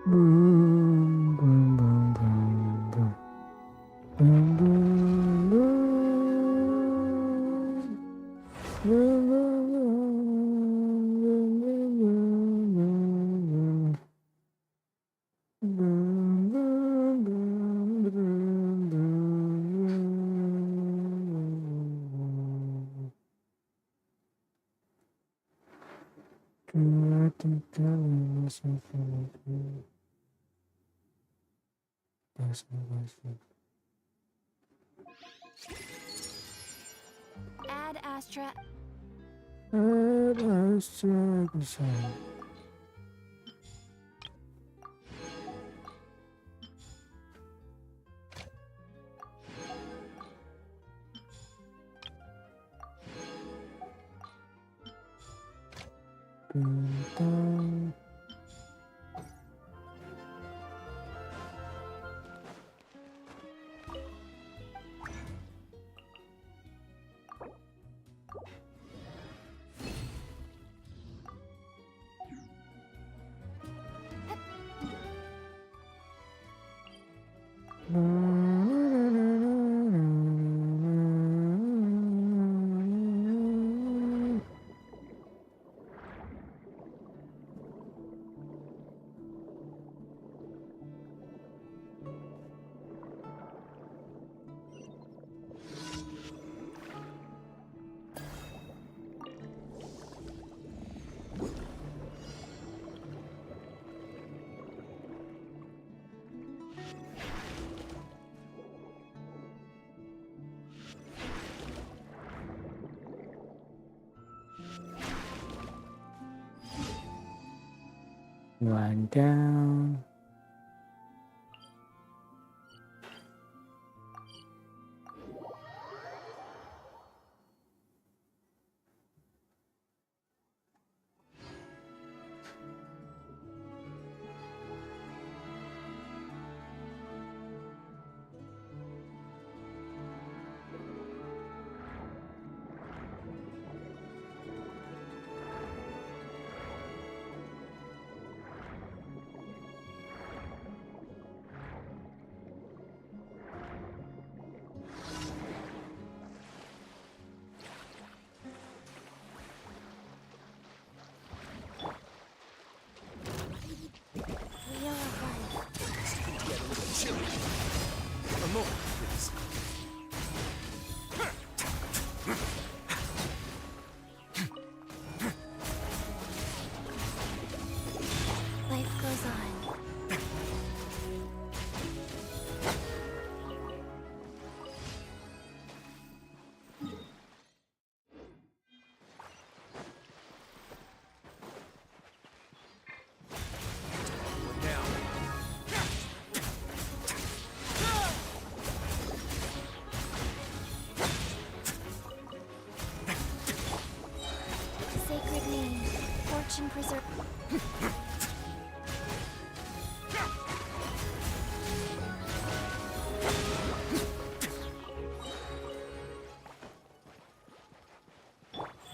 Boom, boom, boom, boom, boom. Boom, boom, boom. Boom, boom, boom, boom, boom, boom, boom, boom, boom, boom. I think I will listen for you. That's my voice. Ad Astra. I struggle so. Boom, boom. One down. Wheel of Life. Get a little chilly. A moment, please. Life goes on. Now. Sacred name. Fortune preserve.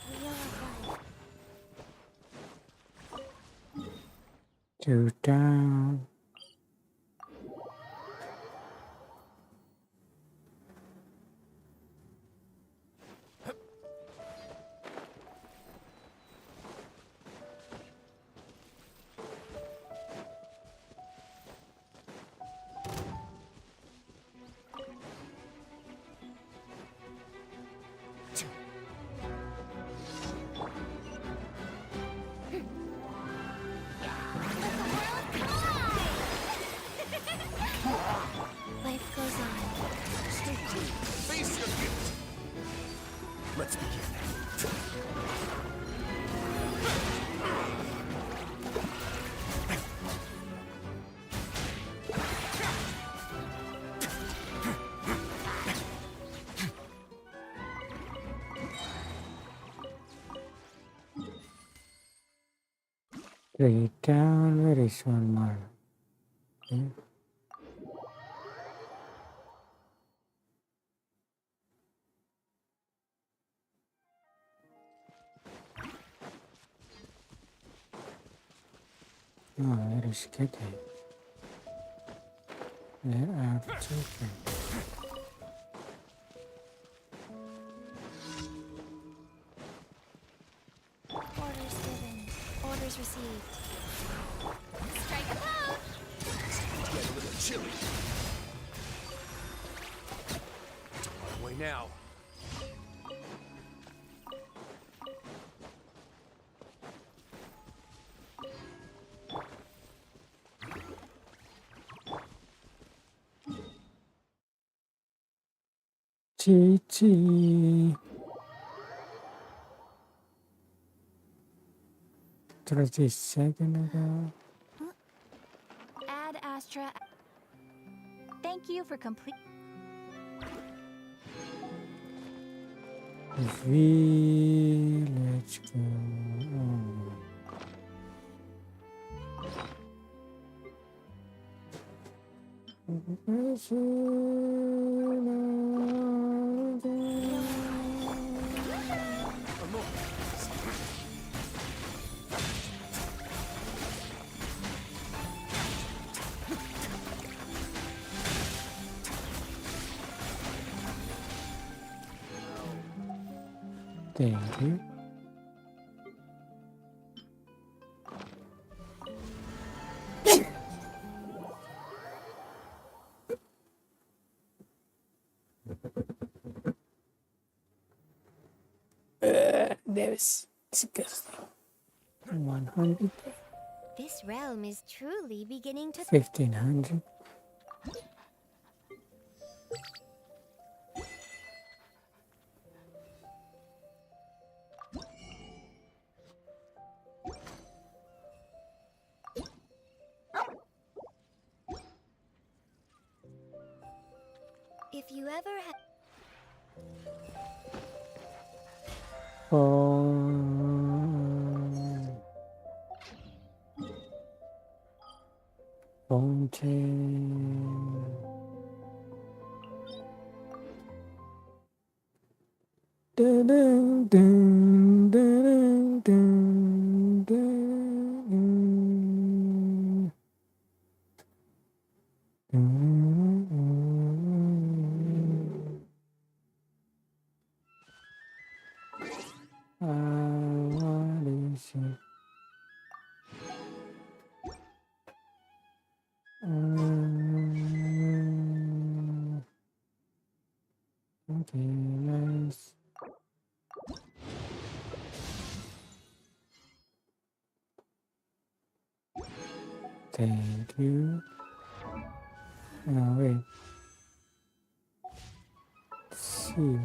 Wheel of Life. Two down. Life goes on. Stay cool. Face your guilt. Let's begin. Three down. Where is one more? Okay. Oh, where is Kitty? after. Orders given. Orders received. Strike a pose! It's getting a little chilly. On my way now. Chi. 30 seconds ago. Add Astra. Thank you for complete. Village go. Thank you. That was disgusting. 100, This realm is truly beginning to. 1500. If you ever had. Fountain. Dun, dun, dun, dun, dun, dun, what is it? Okay, nice. Thank you. Oh, wait. See.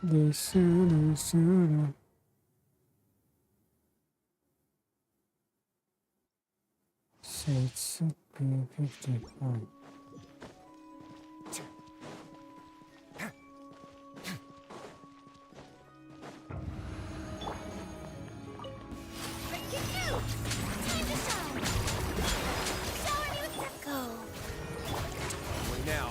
Listen. So it's 55. Go. On my way now.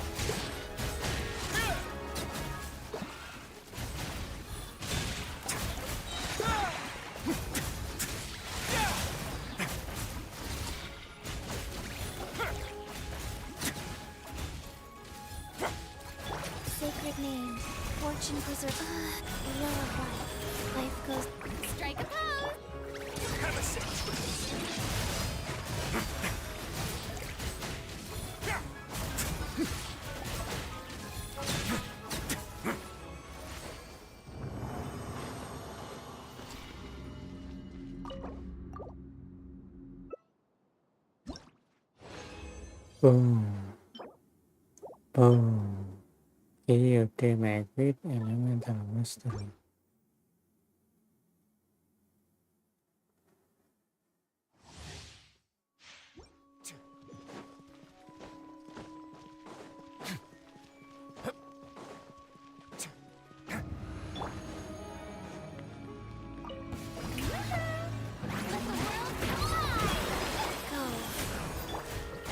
Sacred name. Fortune preserve. Wheel of life. Life goes. Strike a pose! Have a seat. Boom. Boom. Key of the magnet elemental mystery.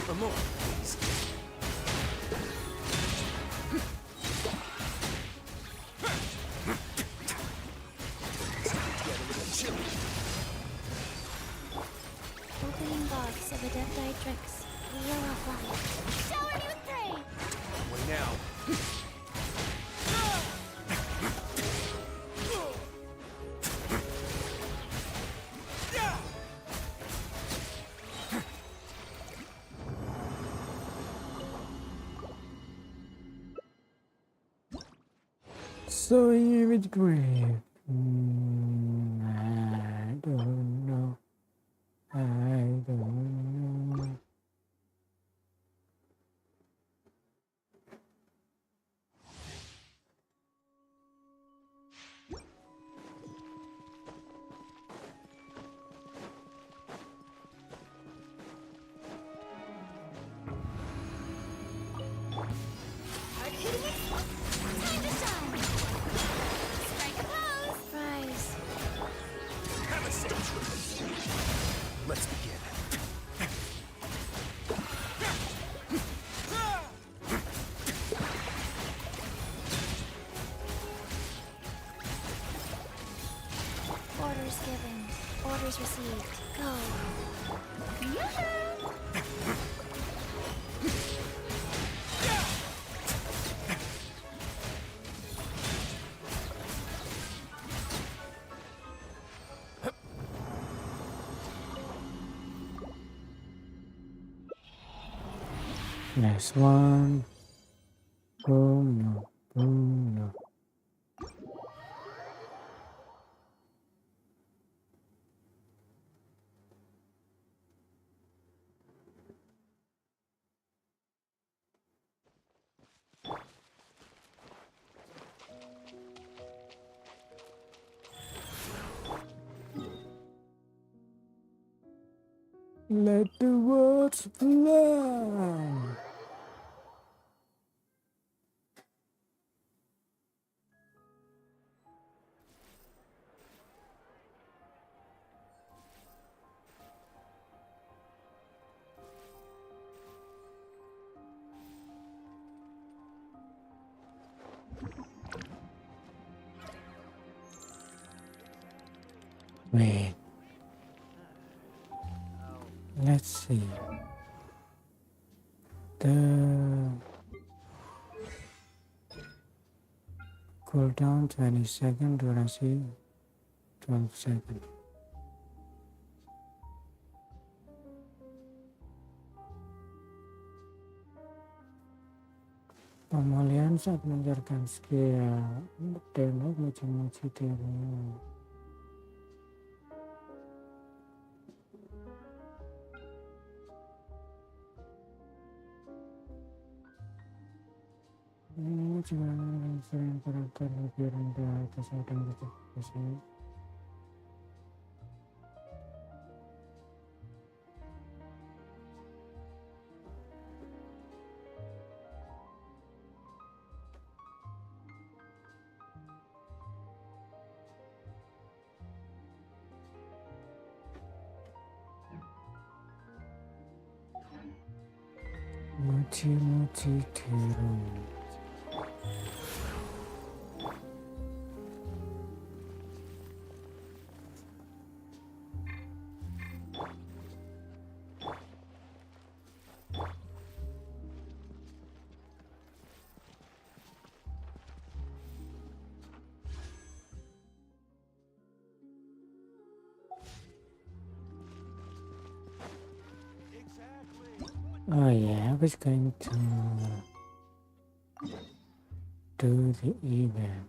For more, please. Get a little chilly. Opening box of Adepti Tricks. Wheel of Life. Shower me with praise! Way now. So you would grave. I don't know. I don't know. Hard hitting it. Time to shine. Strike a pose. Rise. Have a seat. Let's begin. Orders given. Orders received. Go. Yoo-hoo! Next one. Boom, no. Boom, no. Let the words fly. Wait. Let's see. The cooldown 20 seconds, duration 12 seconds. Pemulihan saat mengejarkan skill tembak macam-macam tembak. Ini cuma sering karakter lebih rendah atas sedang kecil. Mochi tiru. Oh yeah, I was going to do the event.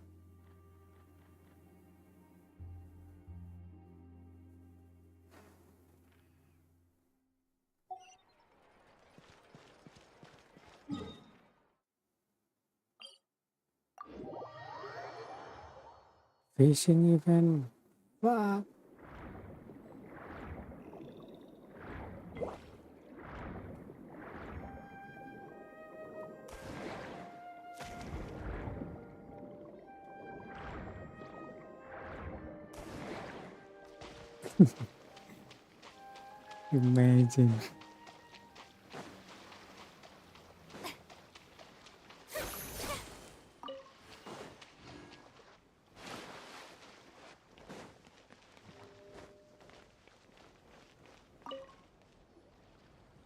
Fishing event. Wow. Imagine.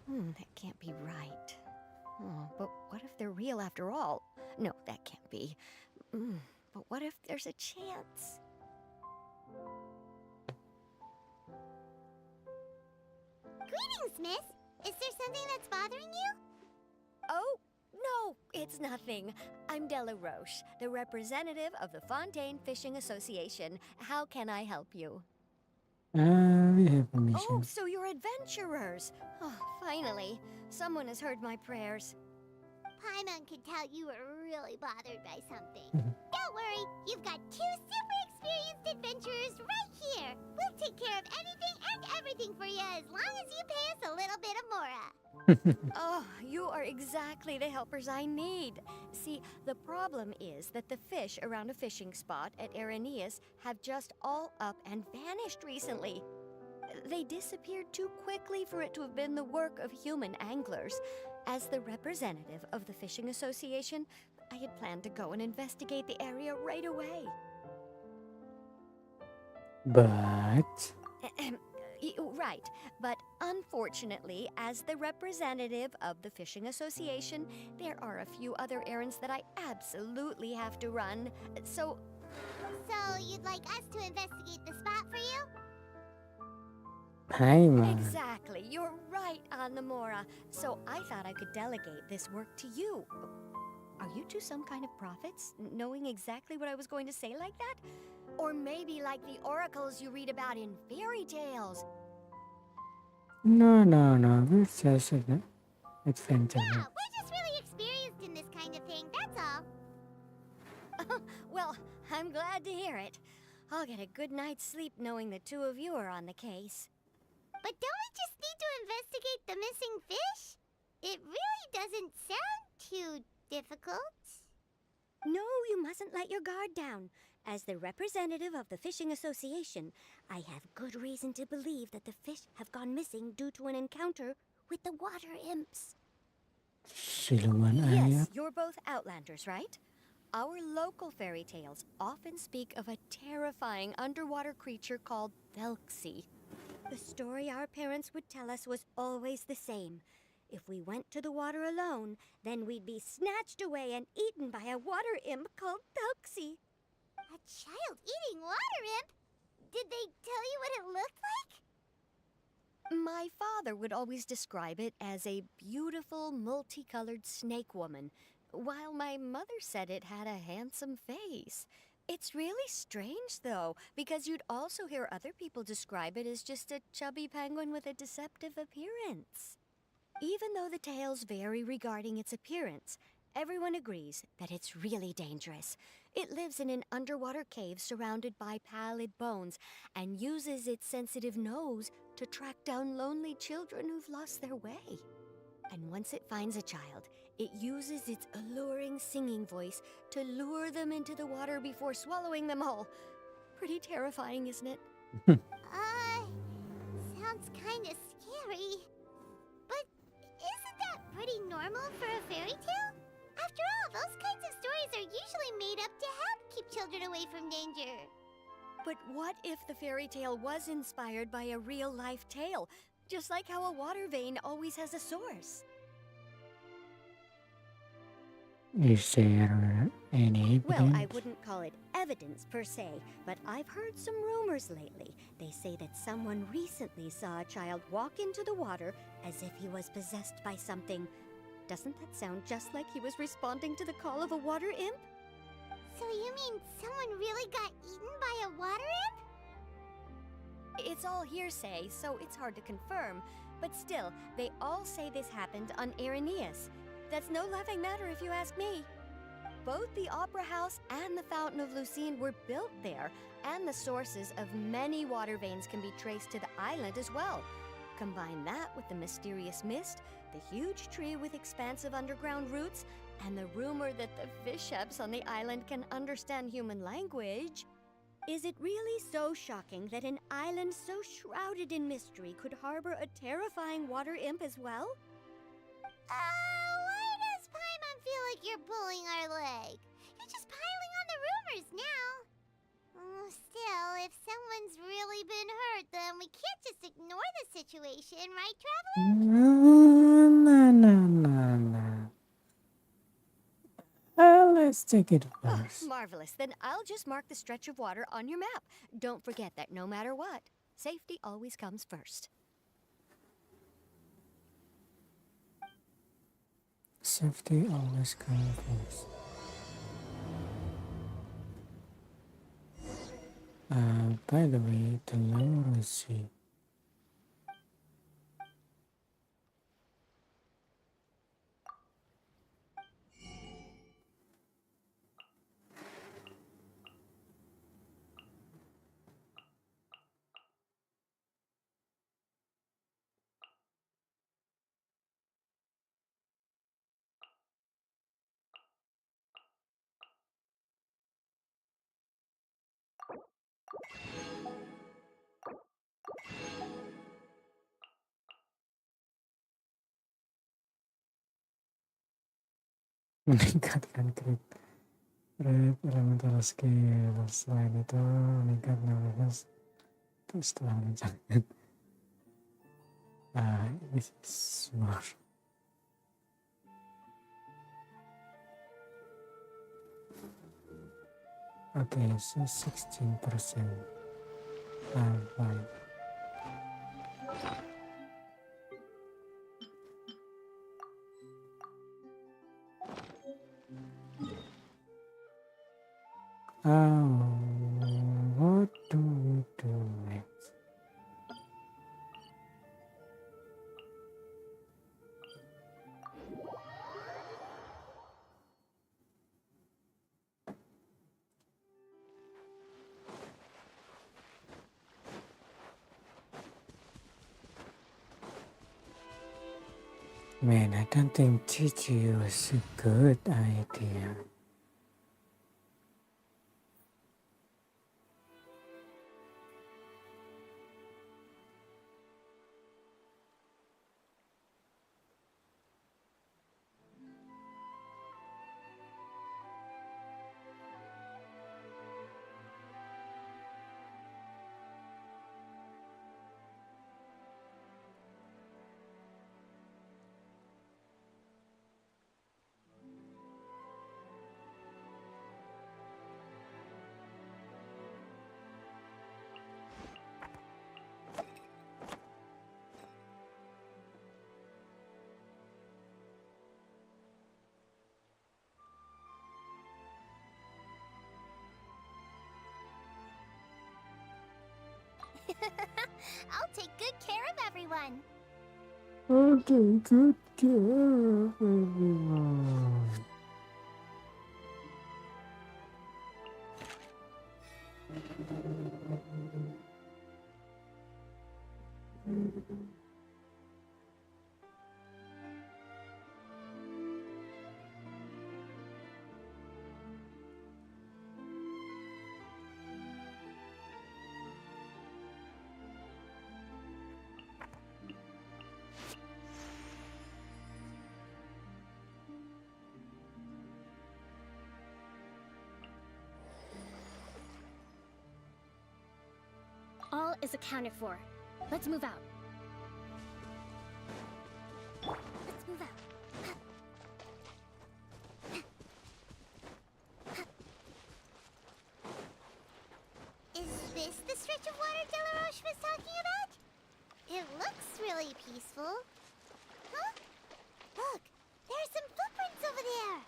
That can't be right. Oh, but what if they're real after all? No, that can't be. But what if there's a chance? Greetings, miss. Is there something that's bothering you? Oh, no, it's nothing. I'm Della Roche, the representative of the Fontaine Fishing Association. How can I help you? We have Oh, permission. so you're adventurers. Oh, finally. Someone has heard my prayers. Paimon could tell you were really bothered by something. Mhm. Don't worry, you've got 2 super experienced adventurers right here. We'll take care of anything and everything for you as long as you pay us a little bit of mora. Oh, you are exactly the helpers I need. See, the problem is that the fish around a fishing spot at Araneus have just all up and vanished recently. They disappeared too quickly for it to have been the work of human anglers. As the representative of the Fishing Association, I had planned to go and investigate the area right away. But Right, but unfortunately, as the representative of the Fishing Association, there are a few other errands that I absolutely have to run. So, So, you'd like us to investigate the spot for you? Paimon. exactly, you're right on the Mora. So I thought I could delegate this work to you. Are you two some kind of prophets, knowing exactly what I was going to say like that? Or maybe like the oracles you read about in fairy tales? No. We're just adventure. Yeah, we're just really experienced in this kind of thing, that's all. Well, I'm glad to hear it. I'll get a good night's sleep knowing the two of you are on the case. But don't we just need to investigate the missing fish? It really doesn't sound too difficult. No, you mustn't let your guard down. As the representative of the Fishing Association, I have good reason to believe that the fish have gone missing due to an encounter with the water imps. Siluman Yes, Ayak. you're both Outlanders, right? Our local fairy tales often speak of a terrifying underwater creature called Thelxie. The story our parents would tell us was always the same. If we went to the water alone, then we'd be snatched away and eaten by a water imp called Thelxie. A child eating water imp? Did they tell you what it looked like? My father would always describe it as a beautiful, multicolored snake woman, while my mother said it had a handsome face. It's really strange, though, because you'd also hear other people describe it as just a chubby penguin with a deceptive appearance. Even though the tales vary regarding its appearance, everyone agrees that it's really dangerous. It lives in an underwater cave surrounded by pallid bones and uses its sensitive nose to track down lonely children who've lost their way. And once it finds a child, it uses its alluring singing voice to lure them into the water before swallowing them all. Pretty terrifying, isn't it? Sounds kinda scary. But isn't that pretty normal for a fairy tale? After all, those kinds of stories are usually made up to help keep children away from danger. But what if the fairy tale was inspired by a real-life tale? Just like how a water vein always has a source. Is there any Well, I evidence? wouldn't call it evidence per se, but I've heard some rumors lately. They say that someone recently saw a child walk into the water as if he was possessed by something. Doesn't that sound just like he was responding to the call of a water imp? So you mean someone really got eaten by a water imp? It's all hearsay, so it's hard to confirm. But still, they all say this happened on Araneus. That's no laughing matter if you ask me. Both the Opera House and the Fountain of Lucine were built there, and the sources of many water veins can be traced to the island as well. Combine that with the mysterious mist, the huge tree with expansive underground roots, and the rumor that the fish-heps on the island can understand human language. Is it really so shocking that an island so shrouded in mystery could harbor a terrifying water imp as well? Why does Paimon feel like you're pulling our leg? You're just piling on the rumors now. Still, if someone's really been hurt, then we can't just ignore the situation, right, Traveler? Let's check it Oh, first. marvelous. Then I'll just mark the stretch of water on your map. Don't forget that no matter what, safety always comes first. Safety always comes first. By the way, the level is C. Meningkatkan rate elemental skill. Selain itu, meningkat nafas setelah mencapai. This is more. Okay, so 16%. I'm fine. What do we do next? Man, I don't think Gigi was a good idea. I'll take good care of everyone. Okay, good care of everyone. All is accounted for. Let's move out. Let's move out. Is this the stretch of water Delaroche was talking about? It looks really peaceful. Huh? Look, there are some footprints over there.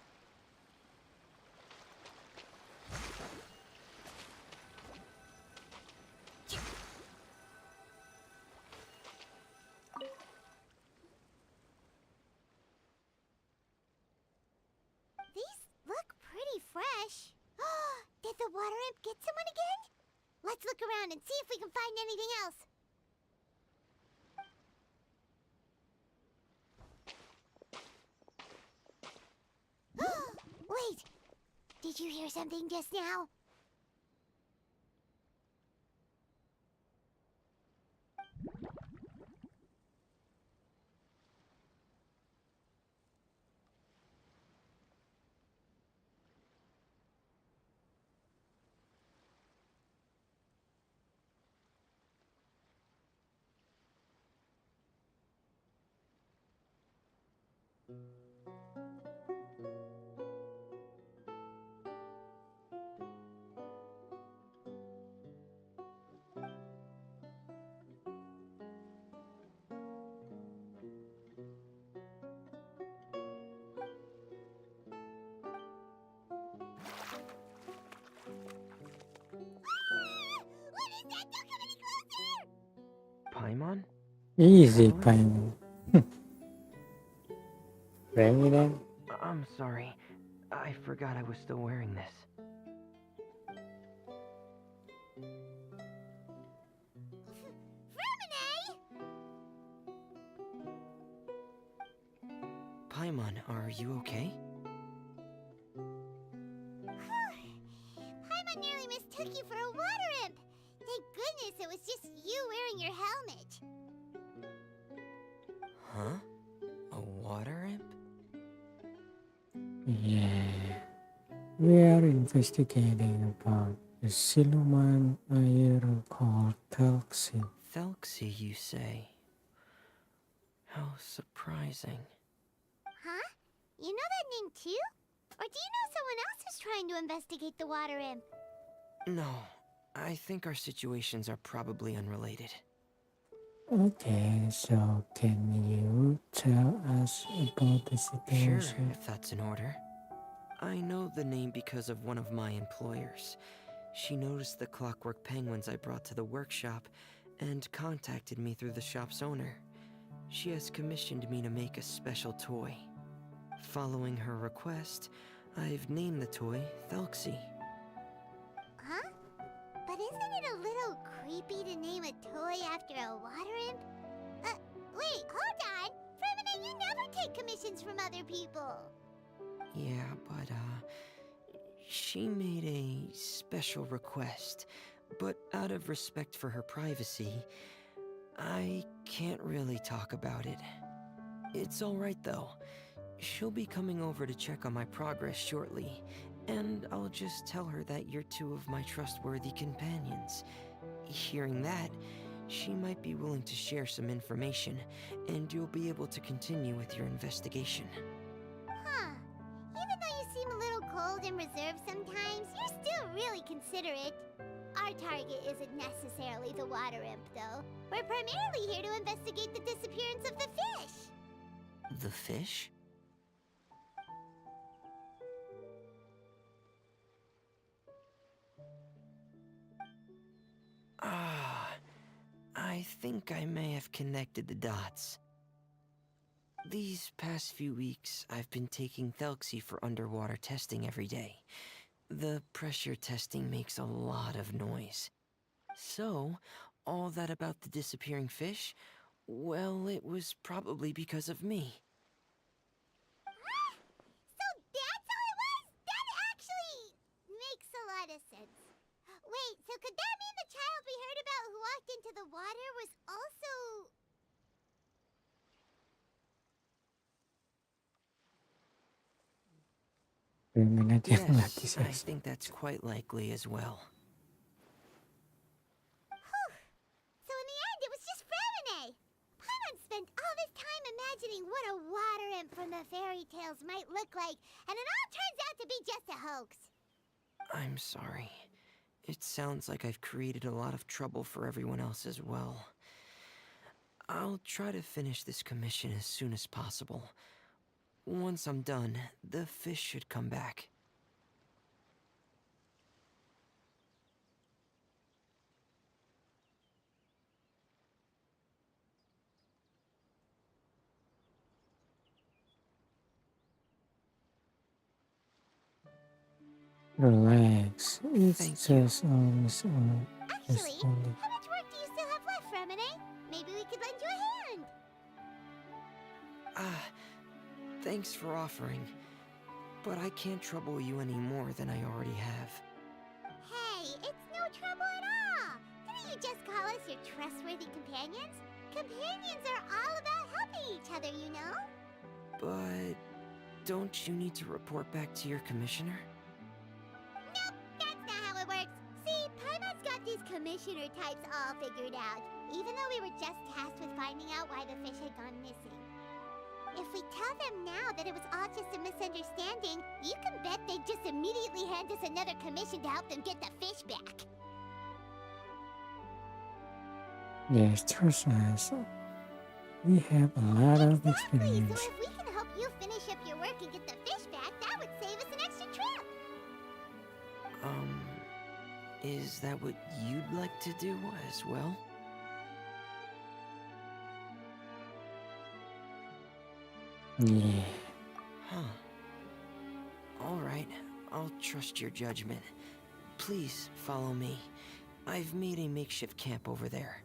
These look pretty fresh. Did the water imp get someone again? Let's look around and see if we can find anything else. Wait! Did you hear something just now? Paimon? Easy, Alex? Paimon. Remy then? I'm sorry. I forgot I was still wearing this. Paimon, are you okay? Paimon nearly mistook you for a water imp. Thank goodness it was just you wearing your helmet. Huh? A water imp? Yeah. We are investigating about the Siluman Aero called Toxin. Thelxie, you say? How surprising. Huh? You know that name too? Or do you know someone else who's trying to investigate the water imp? No, I think our situations are probably unrelated. Okay, so can you tell us about the Sure, situation? if that's in order. I know the name because of one of my employers. She noticed the clockwork penguins I brought to the workshop and contacted me through the shop's owner. She has commissioned me to make a special toy. Following her request, I've named the toy Thelxie. Huh? But isn't it a little creepy to name a toy after a water imp? Wait, hold on! Fremine, you never take commissions from other people! Yeah, but, she made a special request, but out of respect for her privacy, I can't really talk about it. It's alright though. She'll be coming over to check on my progress shortly, and I'll just tell her that you're two of my trustworthy companions. Hearing that, she might be willing to share some information, and you'll be able to continue with your investigation. Huh. Even though you seem a little cold and reserved sometimes, you're still really considerate. Our target isn't necessarily the water imp, though. We're primarily here to investigate the disappearance of the fish. The fish? Ah, I think I may have connected the dots. These past few weeks, I've been taking Thelxie for underwater testing every day. The pressure testing makes a lot of noise. So, all that about the disappearing fish? Well, it was probably because of me. So that's all it was? That actually makes a lot of sense. Wait, so could that mean the child we heard about who walked into the water was also... Remy na dia Yes, mati I siya. think that's quite likely as well. Whew. So in the end, it was just Fremine. Paimon spent all this time imagining what a water imp from the fairy tales might look like, and it all turns out to be just a hoax. I'm sorry. It sounds like I've created a lot of trouble for everyone else as well. I'll try to finish this commission as soon as possible. Once I'm done, the fish should come back. Relax. It's Thank just always Actually, just only. how much work do you still have left, Fremine? Maybe we could lend you a hand. Ah, thanks for offering. But I can't trouble you any more than I already have. Hey, it's no trouble at all. Didn't you just call us your trustworthy companions? Companions are all about helping each other, you know? But don't you need to report back to your commissioner? Nope, that's not how it works. See, Paimon's got these commissioner types all figured out, even though we were just tasked with finding out why the fish had gone missing. If we tell them now that it was all just a misunderstanding, you can bet they'd just immediately hand us another commission to help them get the fish back. Yes, trust us. We have a lot of Exactly, experience. so if we can help you finish up your work and get the fish back, that would save us an extra trip. Is that what you'd like to do as well? Yeah. Huh. Alright, I'll trust your judgment. Please follow me. I've made a makeshift camp over there.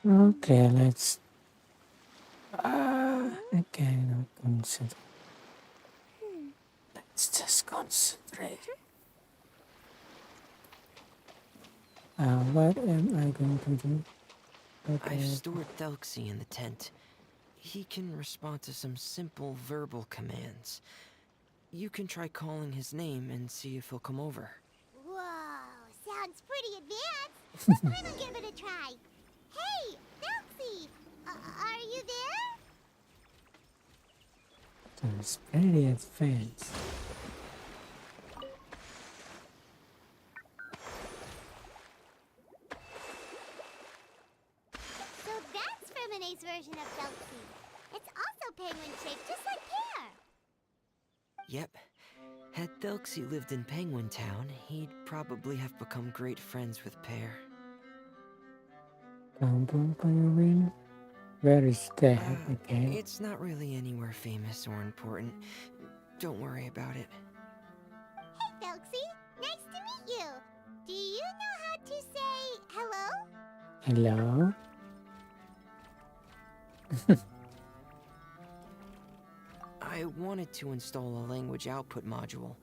Okay, let's. Okay, not concentrate. Let's just concentrate. What am I going to do? I've Okay. stored Thelxie in the tent. He can respond to some simple verbal commands. You can try calling his name and see if he'll come over. Whoa, sounds pretty advanced. Let's finally give it a try. Hey, Foxy, are you there? That's very advanced. So that's Ferminae's version of Foxy. It's also penguin-shaped, just like Pear. Yep. Had Thelxie lived in Penguin Town, he'd probably have become great friends with Pear. Kampung Penguin? Where is that again? It's not really anywhere famous or important. Don't worry about it. Hey, Foxy, nice to meet you. Do you know how to say hello? Hello? I wanted to install a language output module,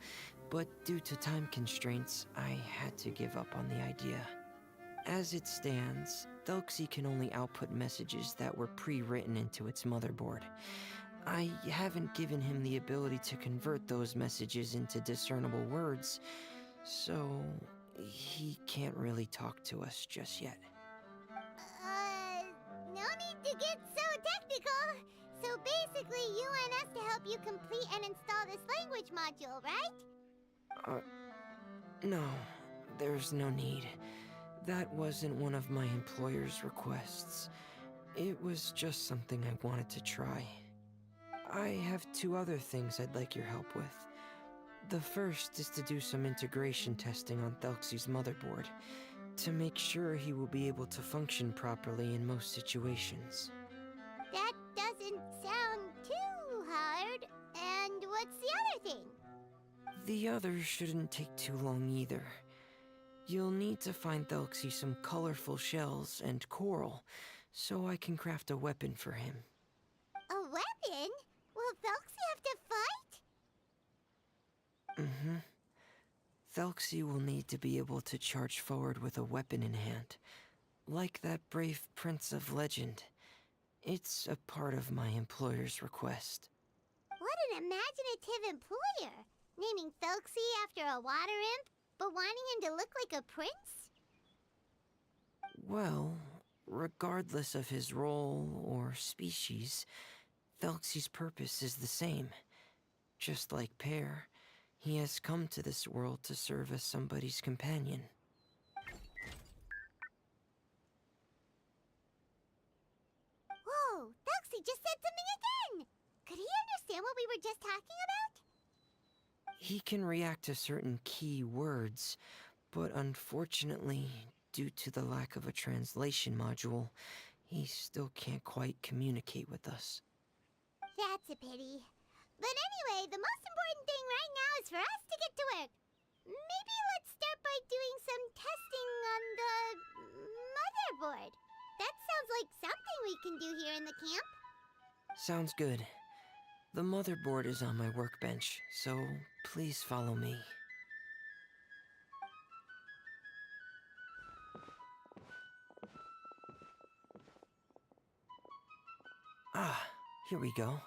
but due to time constraints, I had to give up on the idea. As it stands, Thelxie can only output messages that were pre-written into its motherboard. I haven't given him the ability to convert those messages into discernible words, so he can't really talk to us just yet. No need to get so technical. So basically, you want us to help you complete and install this language module, right? No, there's no need. That wasn't one of my employer's requests. It was just something I wanted to try. I have 2 other things I'd like your help with. The first is to do some integration testing on Thelxie's motherboard, to make sure he will be able to function properly in most situations. That doesn't sound too hard. And what's the other thing? The other shouldn't take too long either. You'll need to find Thelxie some colorful shells and coral, so I can craft a weapon for him. A weapon? Will Felxie have to fight? Mm-hmm. Thelxie will need to be able to charge forward with a weapon in hand, like that brave prince of legend. It's a part of my employer's request. What an imaginative employer! Naming Felxie after a water imp, but wanting him to look like a prince? Well, regardless of his role or species, Thelxie's purpose is the same. Just like Pear, he has come to this world to serve as somebody's companion. Whoa, Felxie just said something again! Could he understand what we were just talking about? He can react to certain key words, but unfortunately, due to the lack of a translation module, he still can't quite communicate with us. That's a pity. But anyway, the most important thing right now is for us to get to work. Maybe let's start by doing some testing on the motherboard. That sounds like something we can do here in the camp. Sounds good. The motherboard is on my workbench, so please follow me. Ah, here we go.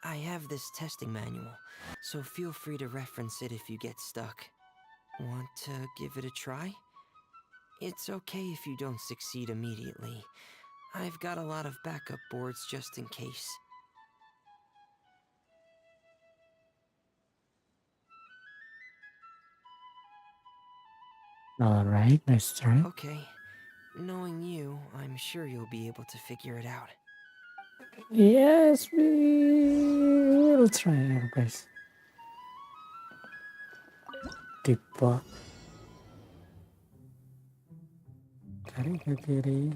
I have this testing manual, so feel free to reference it if you get stuck. Want to give it a try? It's okay if you don't succeed immediately. I've got a lot of backup boards just in case. Alright, let's try. Okay. Knowing you, I'm sure you'll be able to figure it out. Yes, we will try our best. Tipe. Tarik ke kiri.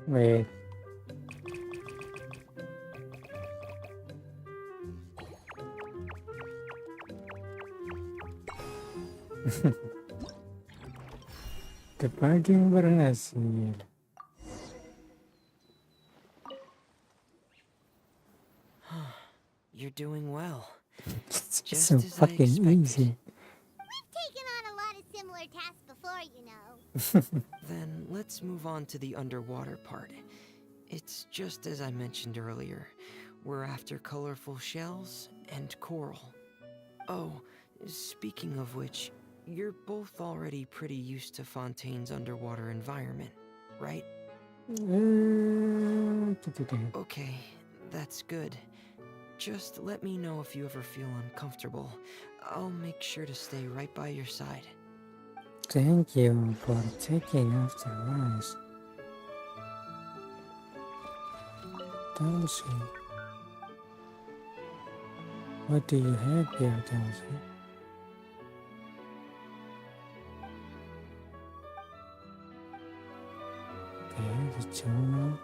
Wait. Debugging berhasil. You're doing well. It's Just so as I fucking expected. easy. We've taken on a lot of similar tasks before, you know. Then let's move on to the underwater part. It's just as I mentioned earlier. We're after colorful shells and coral. Oh, speaking of which, you're both already pretty used to Fontaine's underwater environment, right? Okay, that's good. Just let me know if you ever feel uncomfortable. I'll make sure to stay right by your side. Thank you for checking after us. Tulsi. What do you have here, Tulsi? Okay, the journal.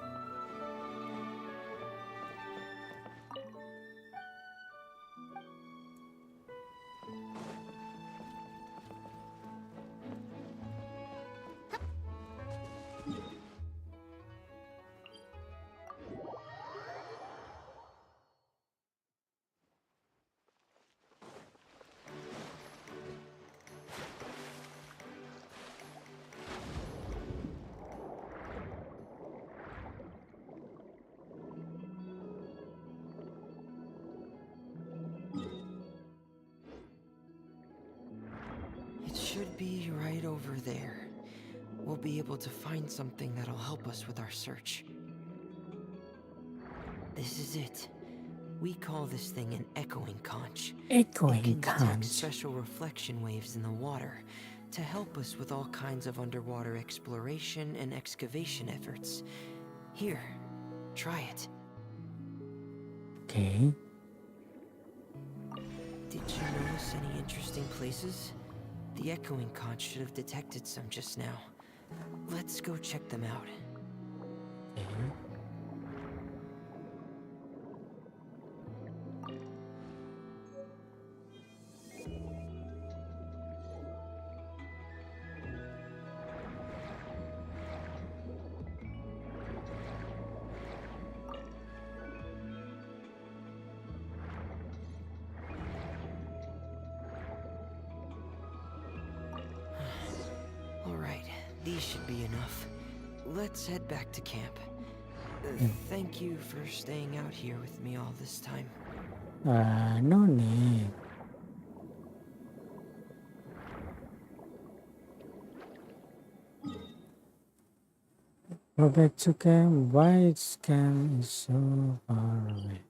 should be right over there. We'll be able to find something that'll help us with our search. This is it. We call this thing an echoing conch. It Echoing can detect conch. special reflection waves in the water to help us with all kinds of underwater exploration and excavation efforts. Here, try it. Okay. Did you notice any interesting places? The echoing conch should have detected some just now. Let's go check them out. Okay. Alright, these should be enough. Let's head back to camp. Thank you for staying out here with me all this time. No need. Go back to camp. Why its camp is so far away?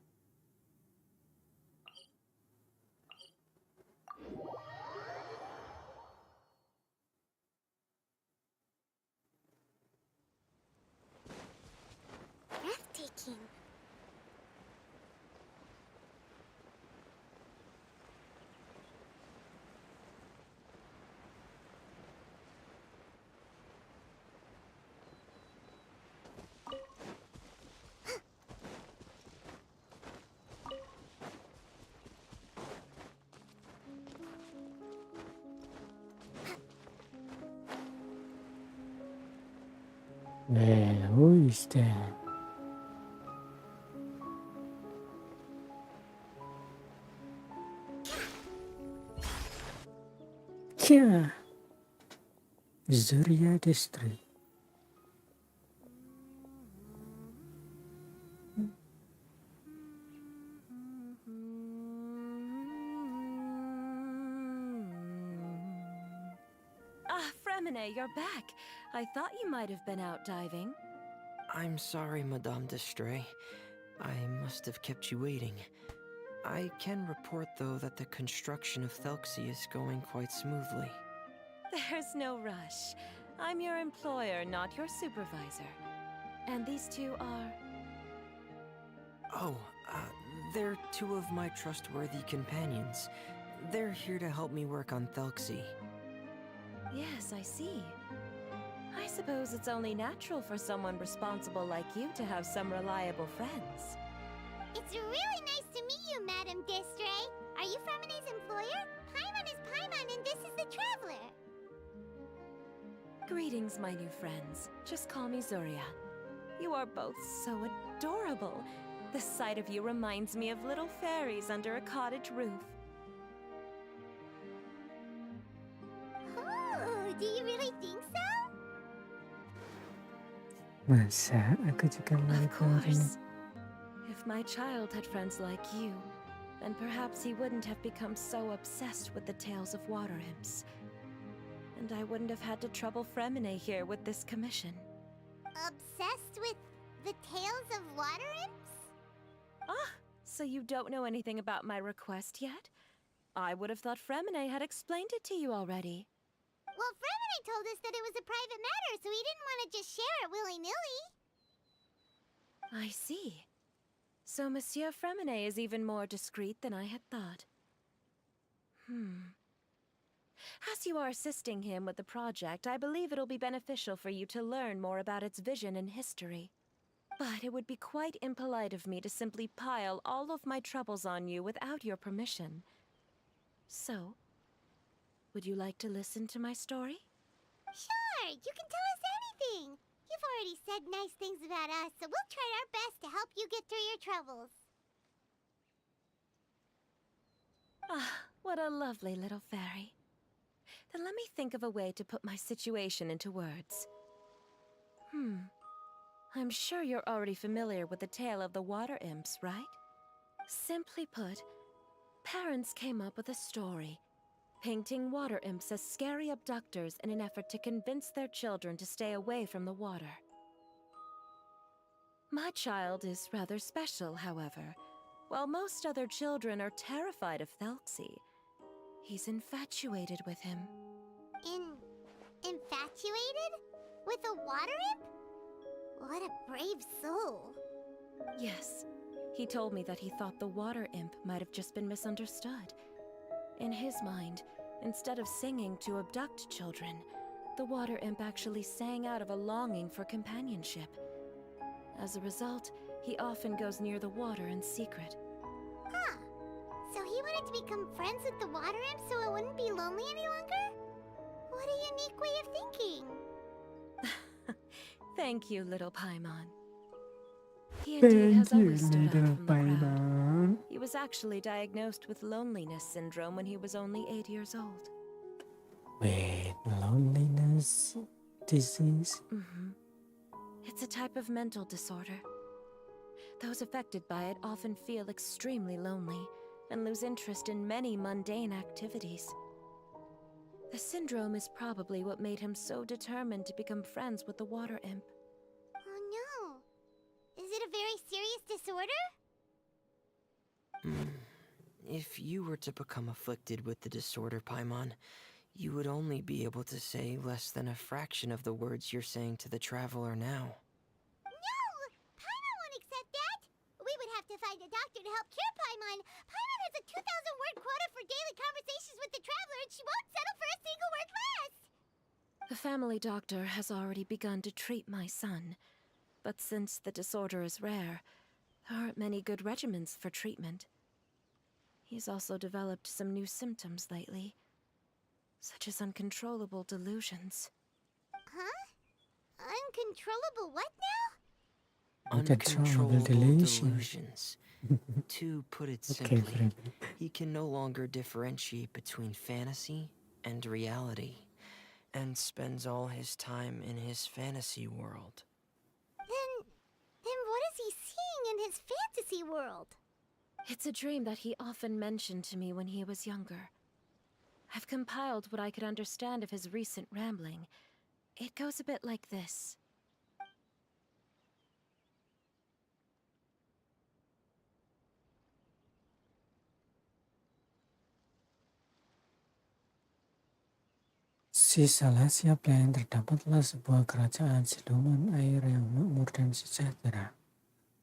Breathtaking. Who is that? Yeah. Zuria District. Ah, Fremine, you're back. I thought you might have been out diving. I'm sorry, Madame d'Estray. I must have kept you waiting. I can report, though, that the construction of Thelxie is going quite smoothly. There's no rush. I'm your employer, not your supervisor. And these two are... Oh, they're two of my trustworthy companions. They're here to help me work on Thelxie. Yes, I see. I suppose it's only natural for someone responsible like you to have some reliable friends. It's really nice to meet you, Madame Destray. Are you Fremine's employer? Paimon is Paimon, and this is the Traveler. Greetings, my new friends. Just call me Zuria. You are both so adorable. The sight of you reminds me of little fairies under a cottage roof. Oh, do you really think so? Masa aku juga Of melakukan course. If my child had friends like you, then perhaps he wouldn't have become so obsessed with the tales of water imps. And I wouldn't have had to trouble Fremine here with this commission. Obsessed with the tales of water imps? Ah, so you don't know anything about my request yet? I would have thought Fremine had explained it to you already. Well, Fremine told us that it was a private matter, so he didn't want to just share it willy-nilly. I see. So Monsieur Fremine is even more discreet than I had thought. As you are assisting him with the project, I believe it'll be beneficial for you to learn more about its vision and history. But it would be quite impolite of me to simply pile all of my troubles on you without your permission. So, would you like to listen to my story? Sure, you can tell us anything. You've already said nice things about us, so we'll try our best to help you get through your troubles. Ah, what a lovely little fairy. Then let me think of a way to put my situation into words. I'm sure you're already familiar with the tale of the water imps, right? Simply put, parents came up with a story painting water imps as scary abductors in an effort to convince their children to stay away from the water. My child is rather special, however. While most other children are terrified of Thelxie, he's infatuated with him. Infatuated? With a water imp? What a brave soul. Yes, he told me that he thought the water imp might have just been misunderstood. In his mind, instead of singing to abduct children, the water imp actually sang out of a longing for companionship. As a result, he often goes near the water in secret. Huh. So he wanted to become friends with the water imp so it wouldn't be lonely any longer? What a unique way of thinking. Thank you, little Paimon. He indeed has Thank you, always stood out little from the crowd. Paimon. He was actually diagnosed with loneliness syndrome when he was only 8 years old. Wait, loneliness disease? It's a type of mental disorder. Those affected by it often feel extremely lonely and lose interest in many mundane activities. The syndrome is probably what made him so determined to become friends with the water imp. Oh no. Is it a very serious disorder? If you were to become afflicted with the disorder, Paimon, you would only be able to say less than a fraction of the words you're saying to the traveler now. No! Paimon won't accept that! We would have to find a doctor to help cure Paimon. Paimon has a 2,000-word quota for daily conversations with the traveler, and she won't settle for a single word less! The family doctor has already begun to treat my son, but since the disorder is rare, there aren't many good regimens for treatment. He's also developed some new symptoms lately, such as uncontrollable delusions. Huh? Uncontrollable what now? Uncontrollable delusions. To put it Okay, simply, friend. he can no longer differentiate between fantasy and reality, and spends all his time in his fantasy world. Then what is he seeing in his fantasy world? It's a dream that he often mentioned to me when he was younger. I've compiled what I could understand of his recent rambling. It goes a bit like this. Si salah siap yang terdapatlah sebuah kerajaan siluman air yang makmur dan sejahtera,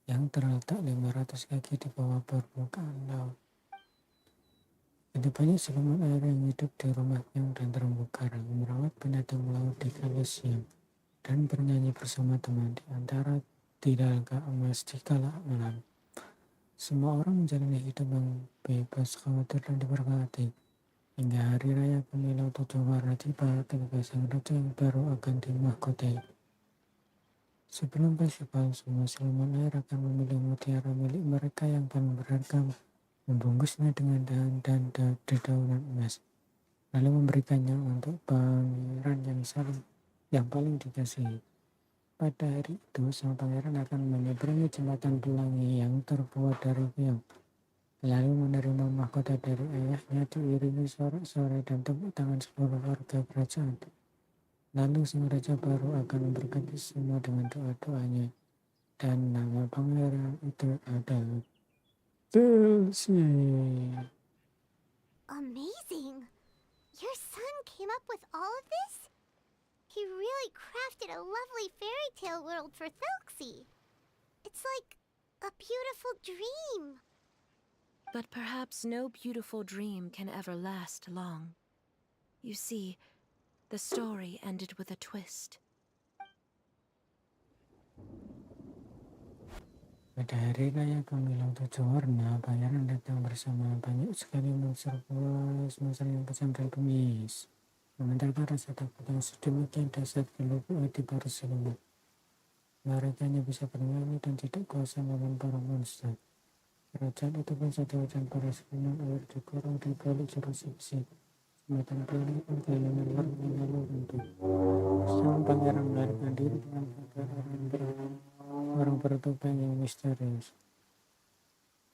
yang terletak 500 kaki di bawah permukaan laut. Ada banyak siluman air yang hidup di rumah yang dan terumbu karang, merawat binatang laut di kala siang, dan bernyanyi bersama teman di antara tidalga emas di kala malam. Semua orang menjalani hidup yang bebas khawatir dan diberkati. Hingga hari raya pemilu 7 warna tiba ketika sang raja yang baru akan dimahkotai. Sebelum festival, semua siluman air akan memilih mutiara milik mereka yang paling berharga, membungkusnya dengan dahan dan dedaunan emas, lalu memberikannya untuk pangeran yang paling dikasihi. Pada hari itu, sang pangeran akan menyeberangi jembatan pelangi yang terbuat dari tiang, lalu menerima mahkota dari ayahnya diiringi sorak-sorai dan tepuk tangan seluruh warga kerajaan. Lalu sang raja baru akan memberkati semua dengan doa-doanya, dan nama pangeran itu adalah Thelxie. Amazing! Your son came up with all of this? He really crafted a lovely fairy tale world for Thelxie. It's like a beautiful dream. But perhaps no beautiful dream can ever last long. You see, the story ended with a twist. Pada hari raya pemilu 7 warna, pangeran datang bersama banyak sekali monster buas, monster yang kejam dan bengis, mengantarkan rasa takut yang sedemikian dahsyat ke lubuk hati para siluman. Mereka hanya bisa bernyanyi dan tidak kuasa melawan para monster. Kerajaan itu pun satu dan para siluman air dikurung di balik jurus besi. Jembatan pelangi pun kehilangan warnanya lalu runtuh. Sang pangeran melarikan diri dengan orang bertopeng yang misterius.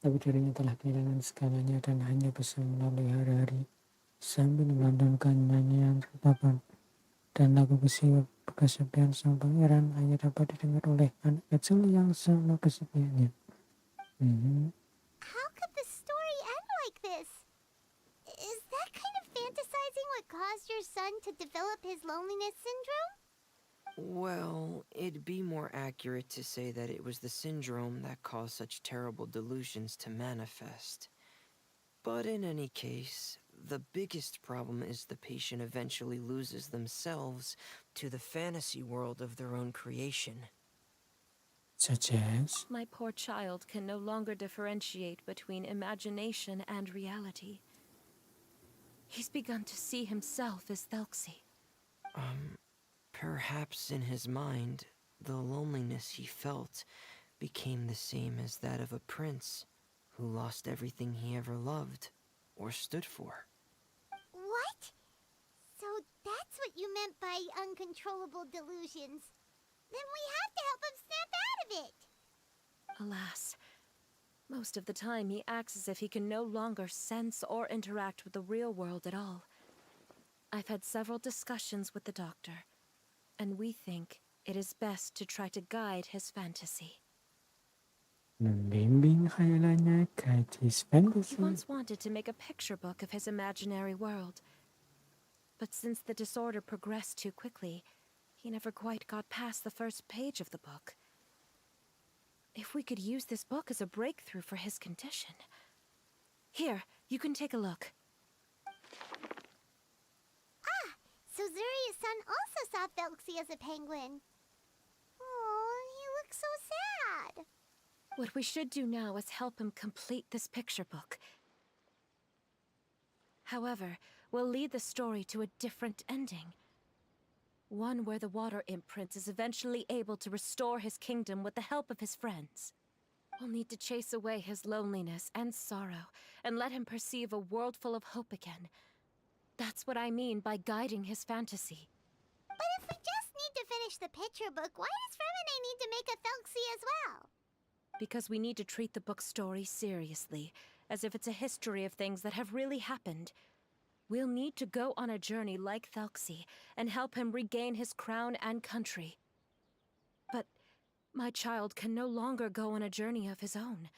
Tapi dirinya telah kehilangan segalanya dan hanya bisa melalui hari-hari sambil melantunkan nyanyian ratapan dan lagu kesepian sang pangeran hanya dapat didengar oleh anak kecil yang sama kesepiannya. How could the story end like this? Is that kind of fantasizing what caused your son to develop his loneliness syndrome? Well, it'd be more accurate to say that it was the syndrome that caused such terrible delusions to manifest. But in any case, the biggest problem is the patient eventually loses themselves to the fantasy world of their own creation. Such as, My poor child can no longer differentiate between imagination and reality. He's begun to see himself as Thelxie. Perhaps in his mind, the loneliness he felt became the same as that of a prince who lost everything he ever loved or stood for. What? So that's what you meant by uncontrollable delusions. Then we have to help him snap out of it. Alas, most of the time he acts as if he can no longer sense or interact with the real world at all. I've had several discussions with the doctor, and we think it is best to try to guide his fantasy. membimbing khayalannya guide his He fantasy. once wanted to make a picture book of his imaginary world. But since the disorder progressed too quickly, he never quite got past the first page of the book. If we could use this book as a breakthrough for his condition. Here, you can take a look. So Zuria's son also saw Thelxie as a penguin. Oh, he looks so sad. What we should do now is help him complete this picture book. However, we'll lead the story to a different ending. One where the water imp prince is eventually able to restore his kingdom with the help of his friends. We'll need to chase away his loneliness and sorrow and let him perceive a world full of hope again. That's what I mean by guiding his fantasy. But if we just need to finish the picture book, why does Fremine need to make a Thelxie as well? Because we need to treat the book's story seriously, as if it's a history of things that have really happened. We'll need to go on a journey like Thelxie and help him regain his crown and country. But my child can no longer go on a journey of his own.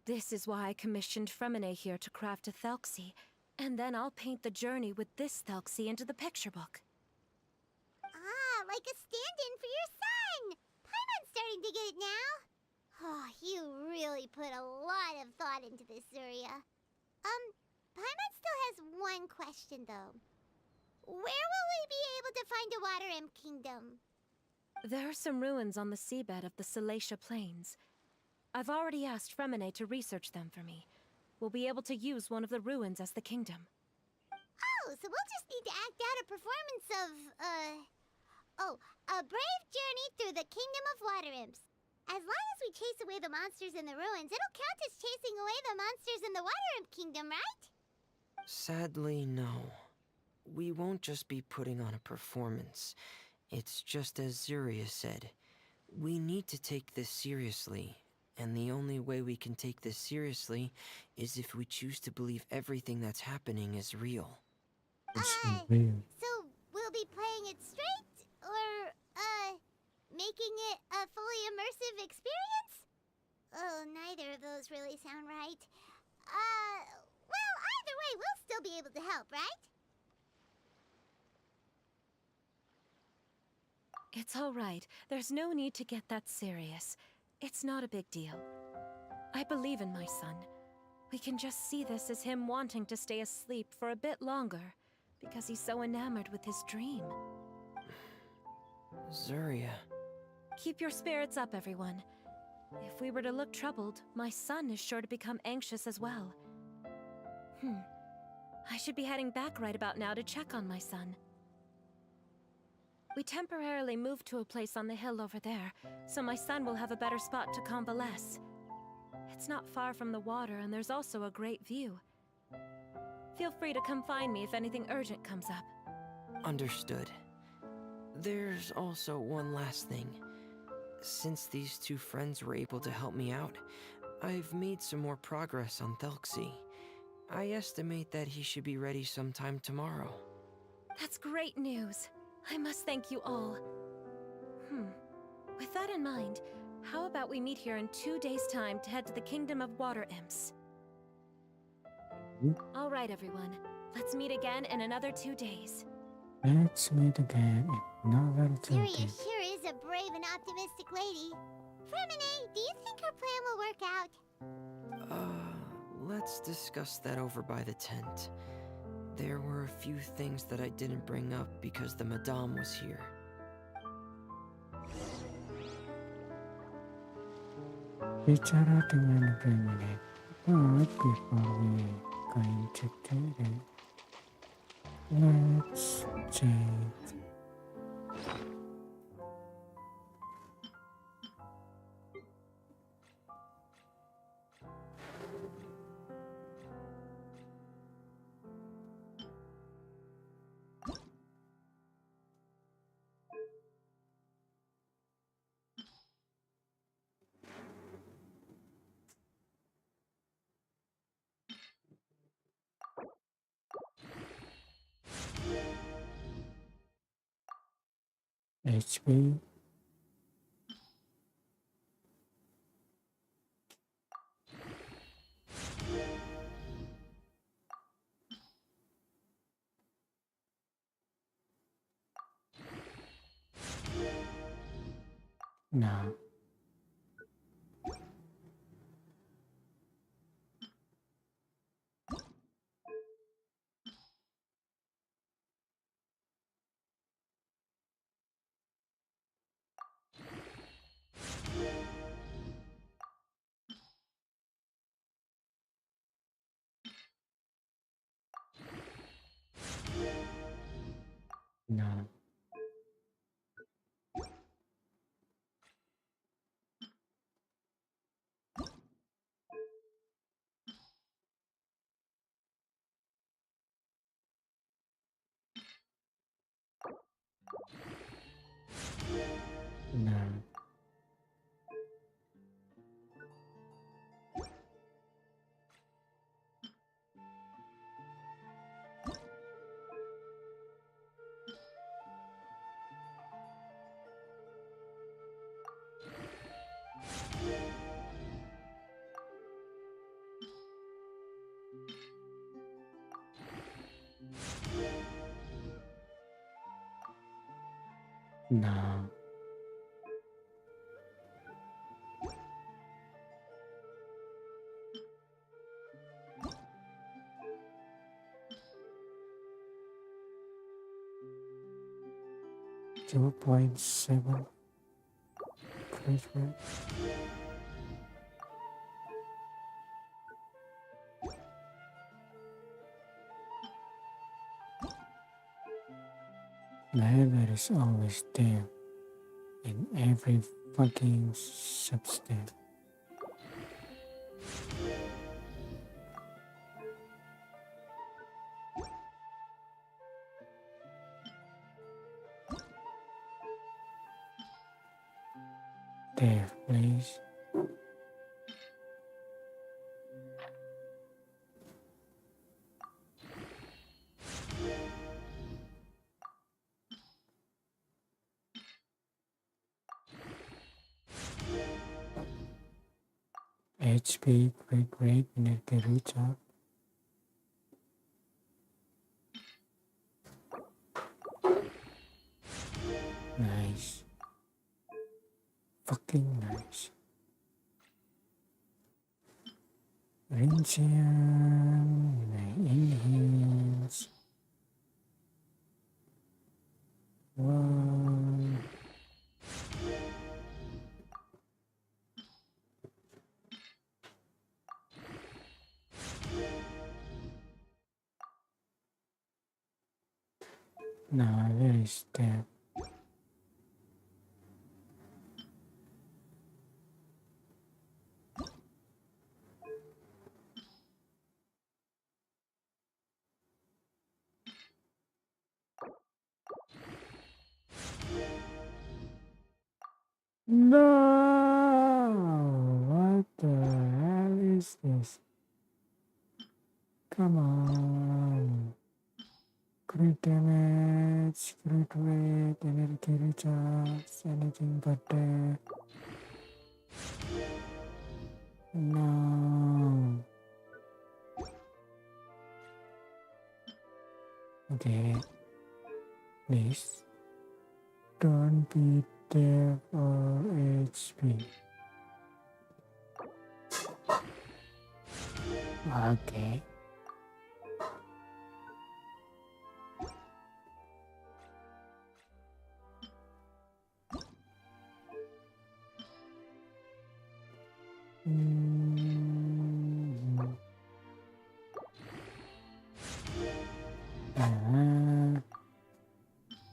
This is why I commissioned Fremine here to craft a Thelxie, and then I'll paint the journey with this Thelxie into the picture book. Ah, like a stand-in for your son! Paimon's starting to get it now. Oh, you really put a lot of thought into this, Zuria. Paimon still has one question, though. Where will we be able to find a Water Imp Kingdom? There are some ruins on the seabed of the Salacia Plains. I've already asked Fremine to research them for me. We'll be able to use one of the ruins as the kingdom. Oh, so we'll just need to act out a performance of, a brave journey through the Kingdom of Water Imps. As long as we chase away the monsters in the ruins, it'll count as chasing away the monsters in the Water Imp Kingdom, right? Sadly, no. We won't just be putting on a performance. It's just as Zuria said. We need to take this seriously, and the only way we can take this seriously is if we choose to believe everything that's happening is real. It's real. So we'll be playing it straight, or, making it a fully immersive experience? Oh, neither of those really sound right. Well, either way, we'll still be able to help, right? It's all right. There's no need to get that serious. It's not a big deal. I believe in my son. We can just see this as him wanting to stay asleep for a bit longer, because he's so enamored with his dream. Zuria. Keep your spirits up, everyone. If we were to look troubled, my son is sure to become anxious as well. I should be heading back right about now to check on my son. We temporarily moved to a place on the hill over there, so my son will have a better spot to convalesce. It's not far from the water, and there's also a great view. Feel free to come find me if anything urgent comes up. Understood. There's also one last thing. Since these two friends were able to help me out, I've made some more progress on Thelxie. I estimate that he should be ready sometime tomorrow. That's great news. I must thank you all. With that in mind, how about we meet here in 2 days' time to head to the Kingdom of Water Imps? All right, everyone. Let's meet again in another 2 days. Let's meet again in another Lyria 2 sure is a brave and optimistic lady. Fremine, do you think her plan will work out? Let's discuss that over by the tent. There were a few things that I didn't bring up because the Madame was here. Bicara dengan Fremine. But before we going to do that, let's check. HP. Now. Now. Now. Now. 2.7 crit rate. Neither is always there in every fucking substance. There, please. HP, great, energy recharge. Nice. Fucking nice. Rincian, enhance. One. Now, where is that? No! What the hell is this? Come on. Crit damage, crit weight, energy recharge, anything but that. No. Okay. Please. Don't be deaf or HP. Okay. Mm-hmm.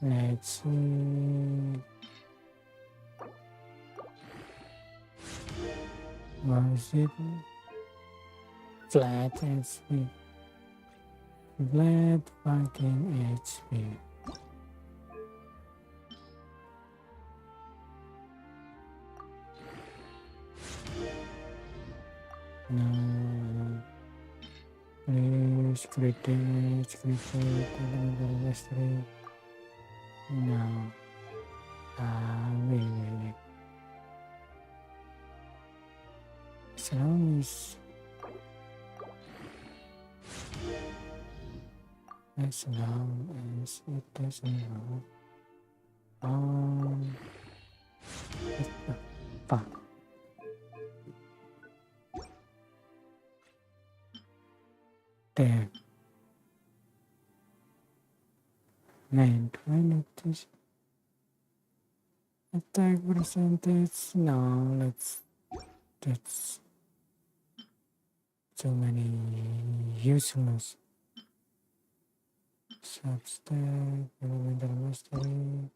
Let's see. Was it flat HP? Flat fucking HP. No. Please, crit damage, crit rate, elemental mastery. No. Wait. As long as it doesn't roll. What the fuck? Damn. Man, do I need this? Attack percentage? No, that's too many useless. Substack, elemental mastery.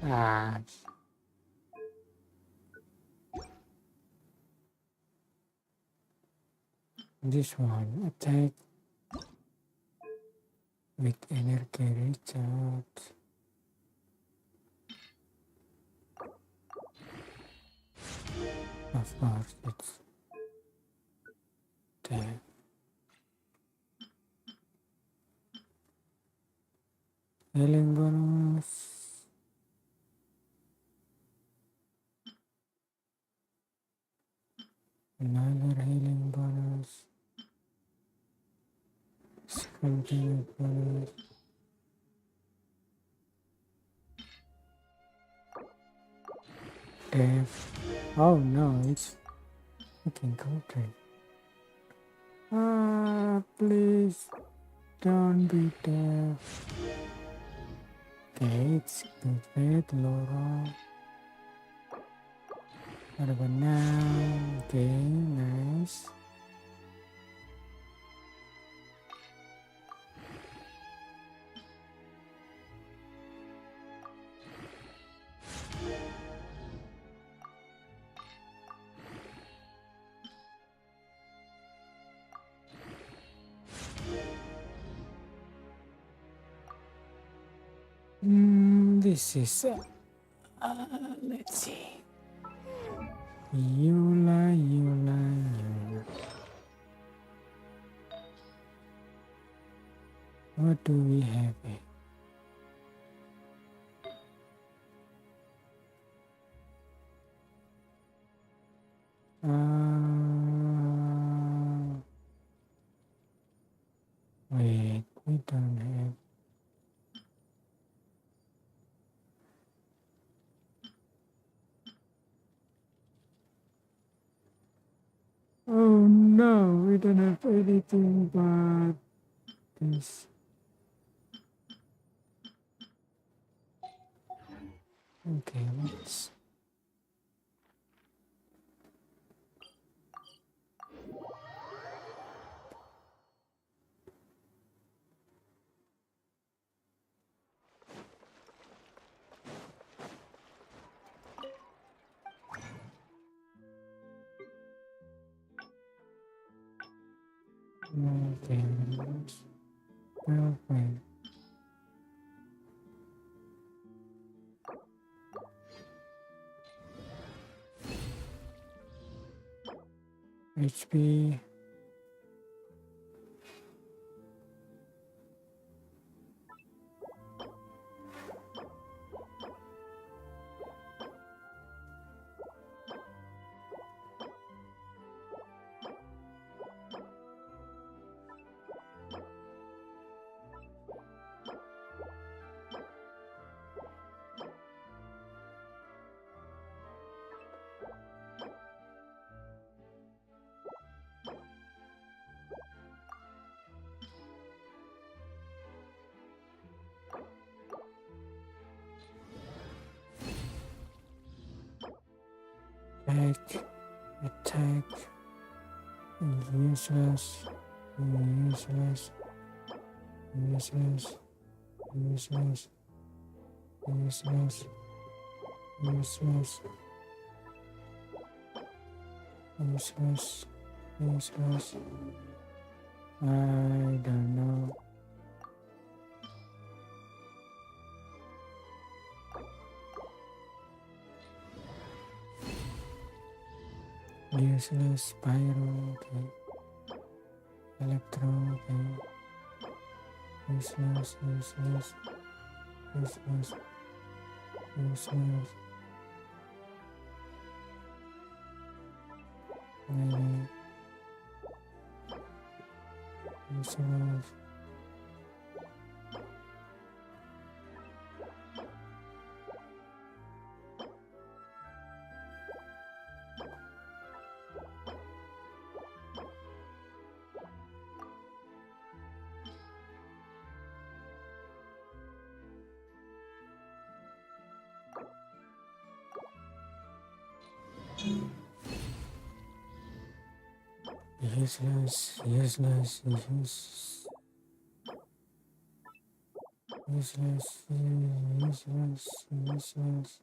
Ah. This one, attack with energy recharge. Of course, it's there. Healing bonus. Another healing bonus. Skill damage bonus. Death. Oh no, it's fucking country. Please don't be deaf. Okay, it's good faith, Laura. What about now? Okay, nice. This is let's see. Eula. What do we have here? Wait, we don't have. Oh no, we don't have anything but this. Okay, let's. Okay, let's pale flame. HP. Attack, useless, useless, useless, useless, useless, useless, useless, useless. I don't know. Useless, pyro, okay. Electro, okay. Useless, useless, useless, useless. Maybe. Useless. Useless, useless, useless, useless, useless, useless.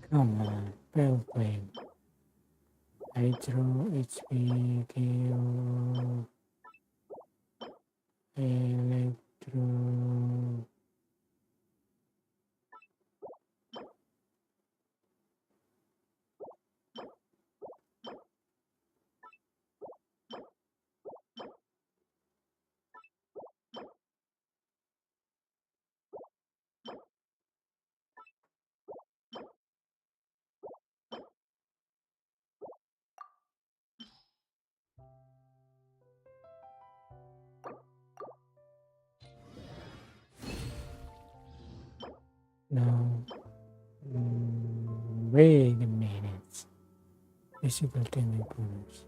Come on, pale flame. Hydro, HP, KO, Electro. No. Wait a minute. Physical damage bonus.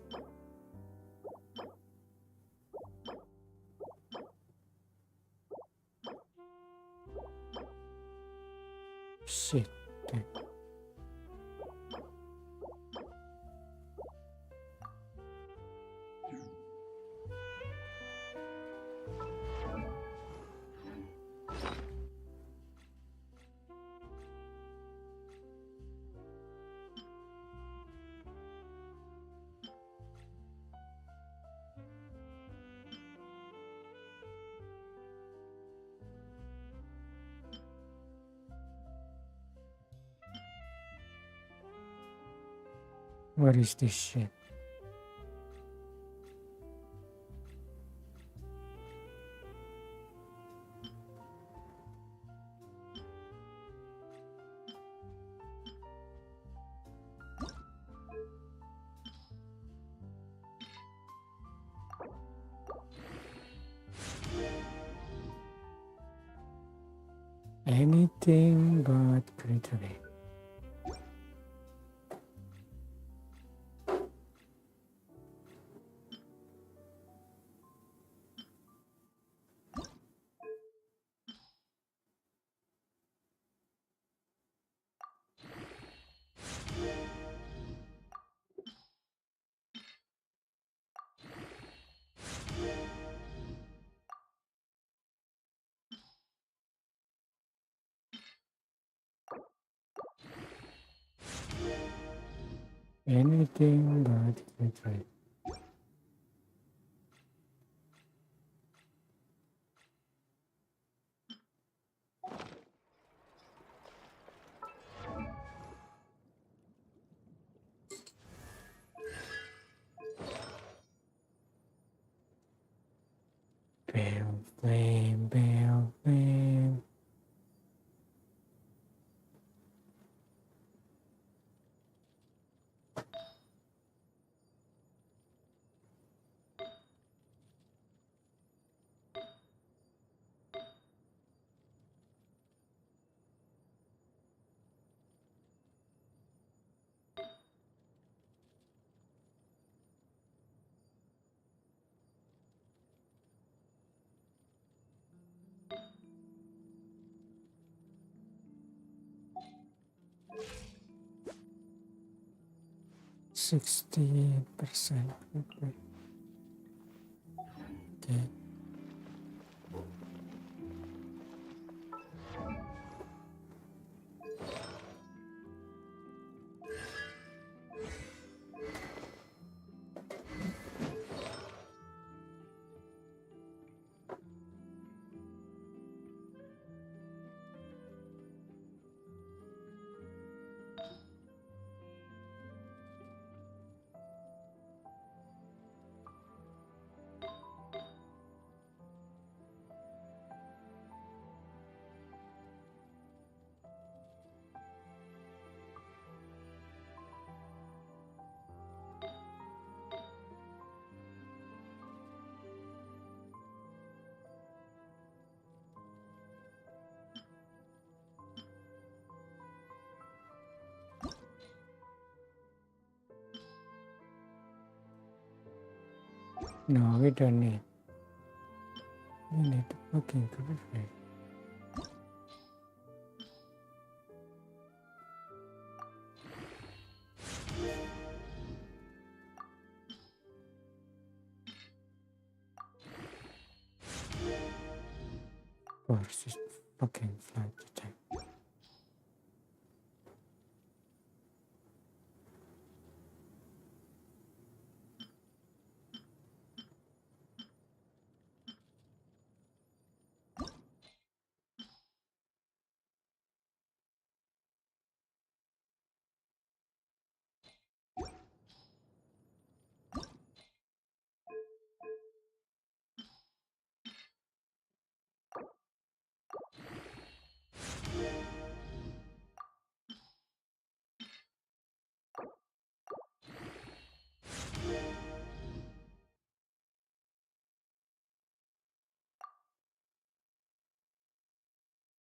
Shit. What is this shit? Anything but glittery. Anything but hatred. Pale flame, pale flame. %60%. Okay. No, we don't need. We need to fucking purify. Force is fucking flight attack.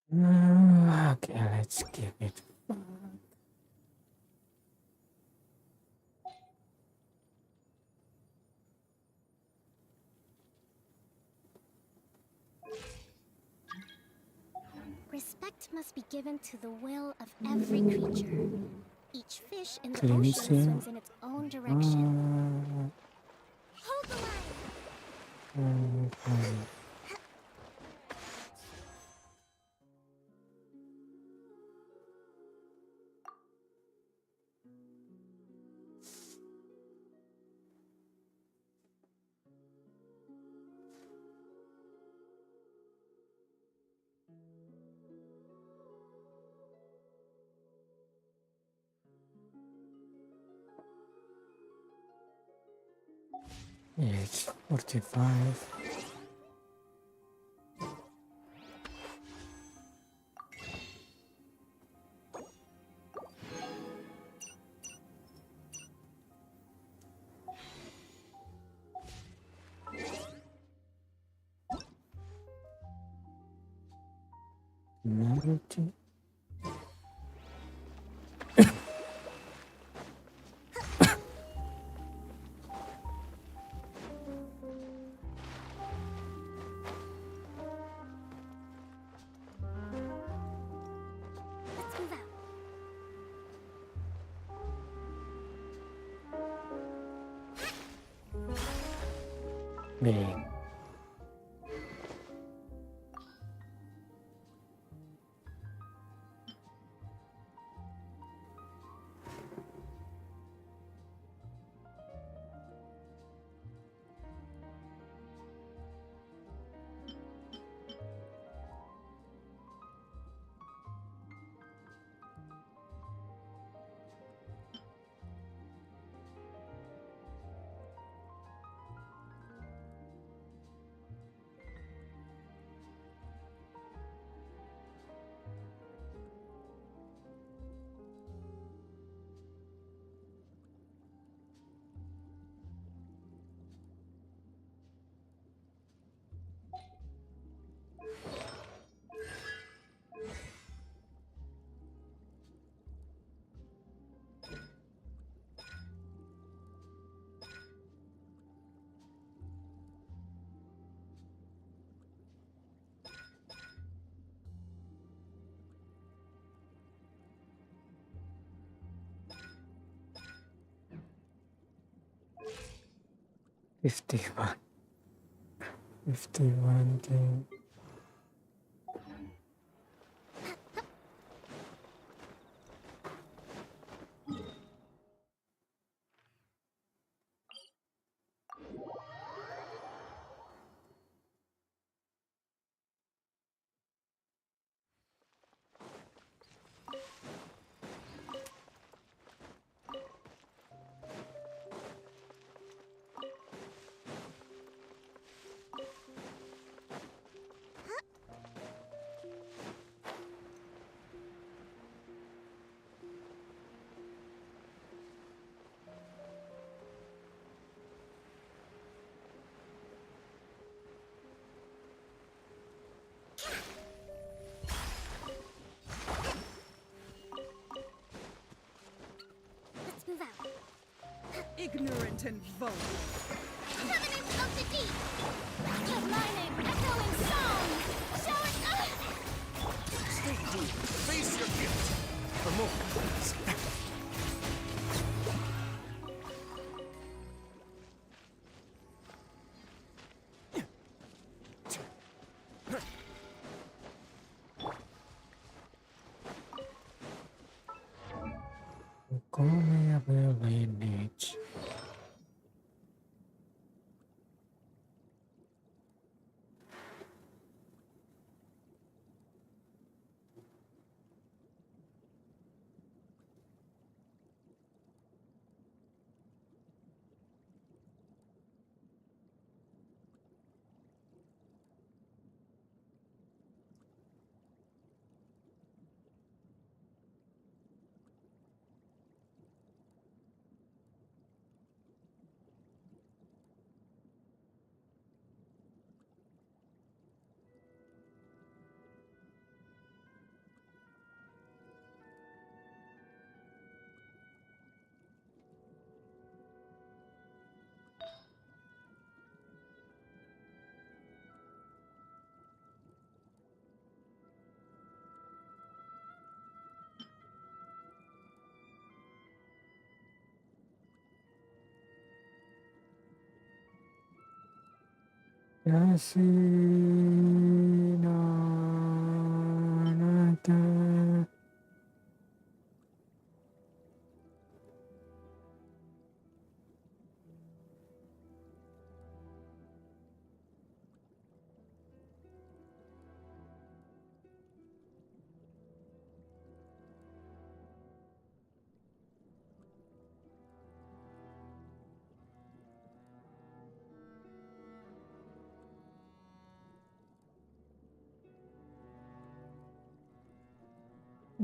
Okay, let's give it. Respect must be given to the will of every creature. Each fish in the ocean Cleansing. swims in its own direction. Hold the line! It's 45. Narrative. Let's move out. Big. 51. 51 thing. Let's move out. Ignorant and vulgar. Covenant of the Deep! Let my name echo in song! Shall it... Stay deep. Face your gift. For more, please. Come aveva lineage. Yasinanata.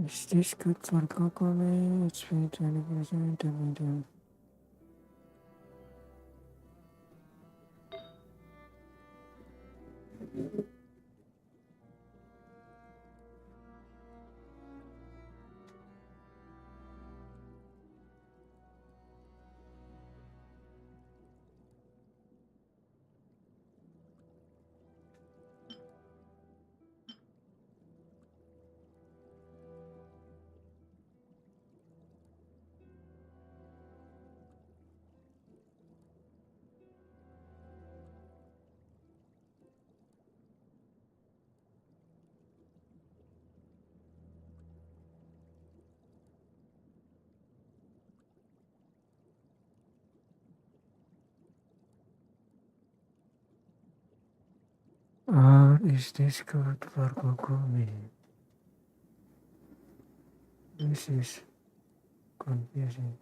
Is this good for Kokome? It's been 20% medium. Or is this good for Kokome? This is confusing.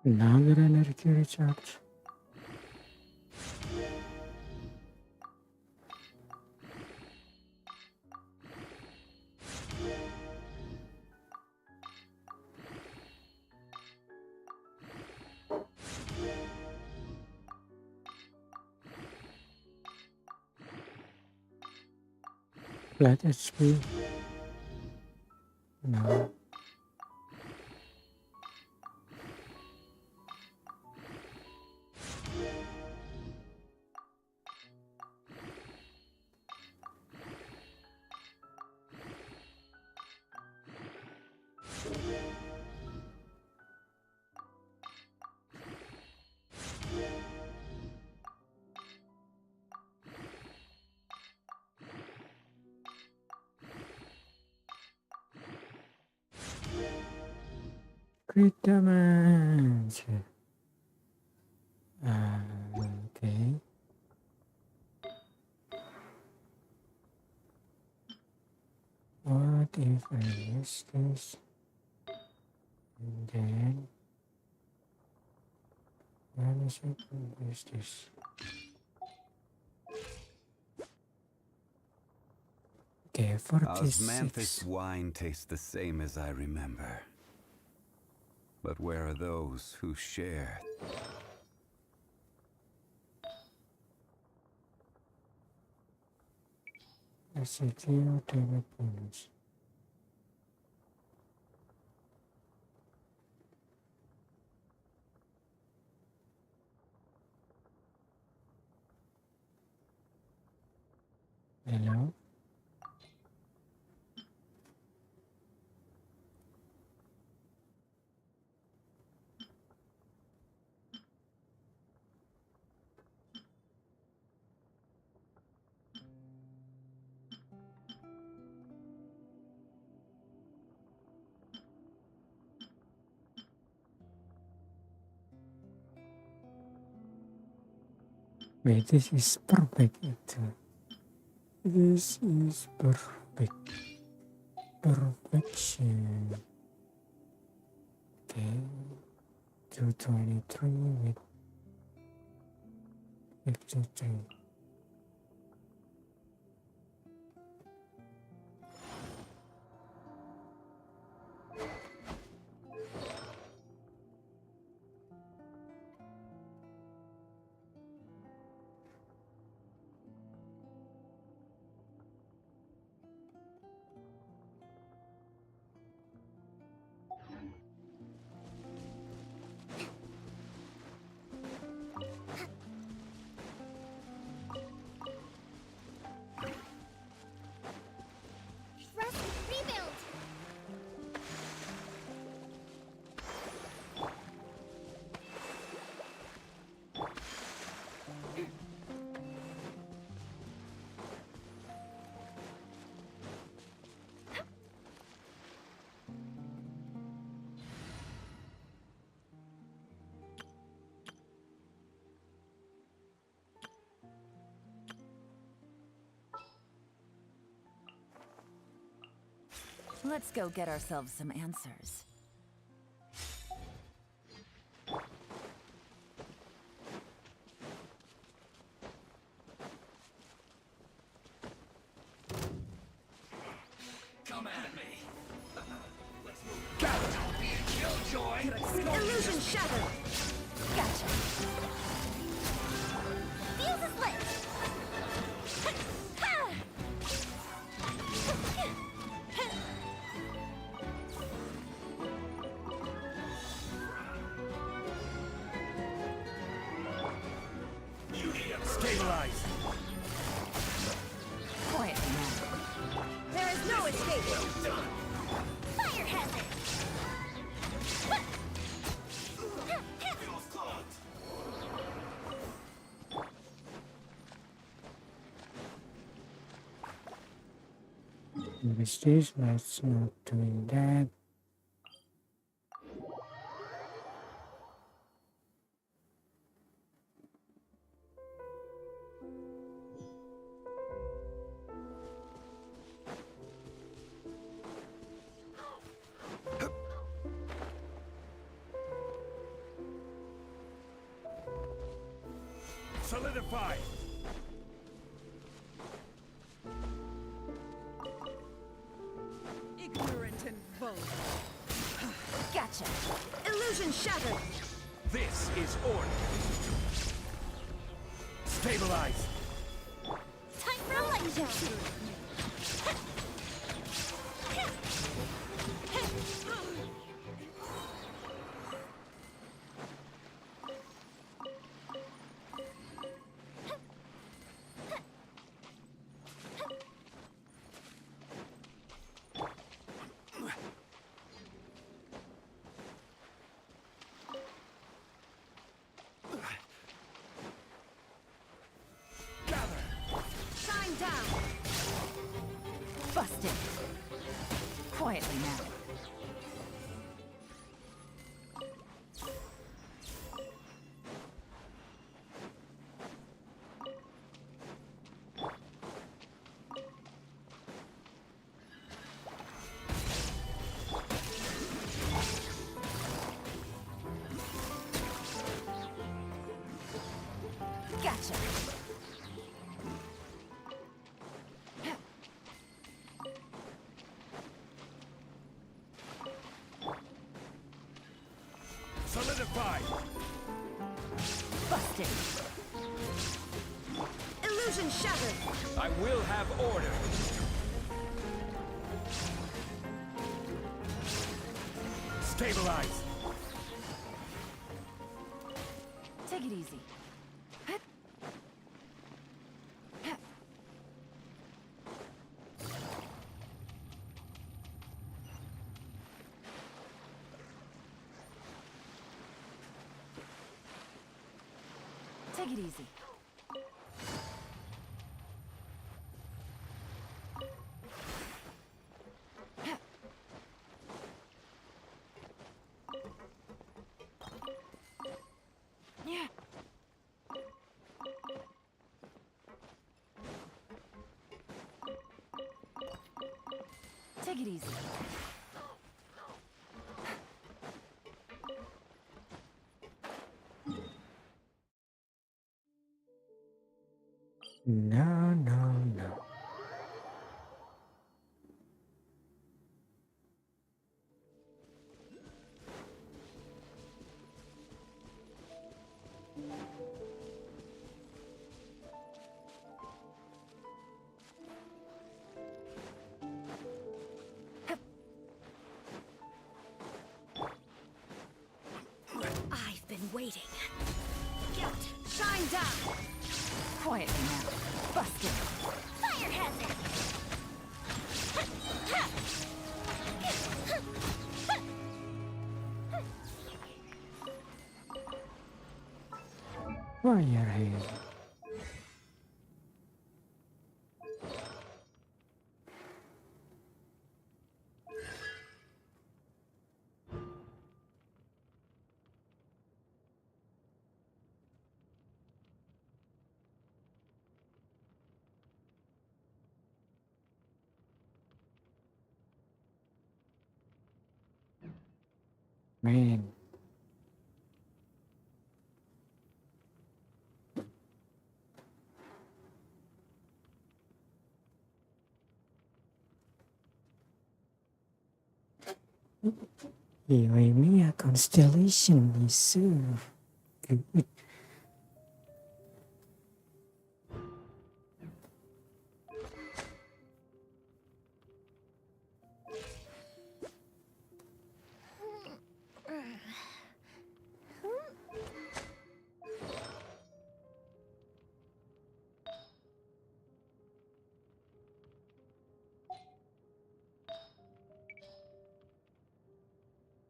Another energy recharge. Flat HP. No. Crit damage. Okay. What if I use this? And then when is it use this? Okay, 46. Osmanthus wine tastes the same as I remember. But where are those who share? That's a 0 damage bonus. Hello? Wait, this is perfect actually. This is perfect. Perfection. Okay. 223 with 53. Rest, rebuild. Let's go get ourselves some answers. Come at me. Let's move. Don't be a killjoy. Illusion shattered! Gotcha. Fuse is lit. Stabilize. Quiet now. There is no escape! Fire hazard. Feels clogged. What is this? Let's not doing that. Solidify! Ignorant and vulgar. Gotcha. Illusion shattered. This is order. Stabilize! Time for a light show! Shine down. Busted. Quietly now. Gotcha. Solidify! Busted. Illusion shattered. I will have order! Stabilize! Take it easy. Take it easy. Yeah. Take it easy. No, no, no. I've been waiting. Shine down. Quietly now. Busted. Fire hazard! Firehead. Man. Euemia constellation is so good.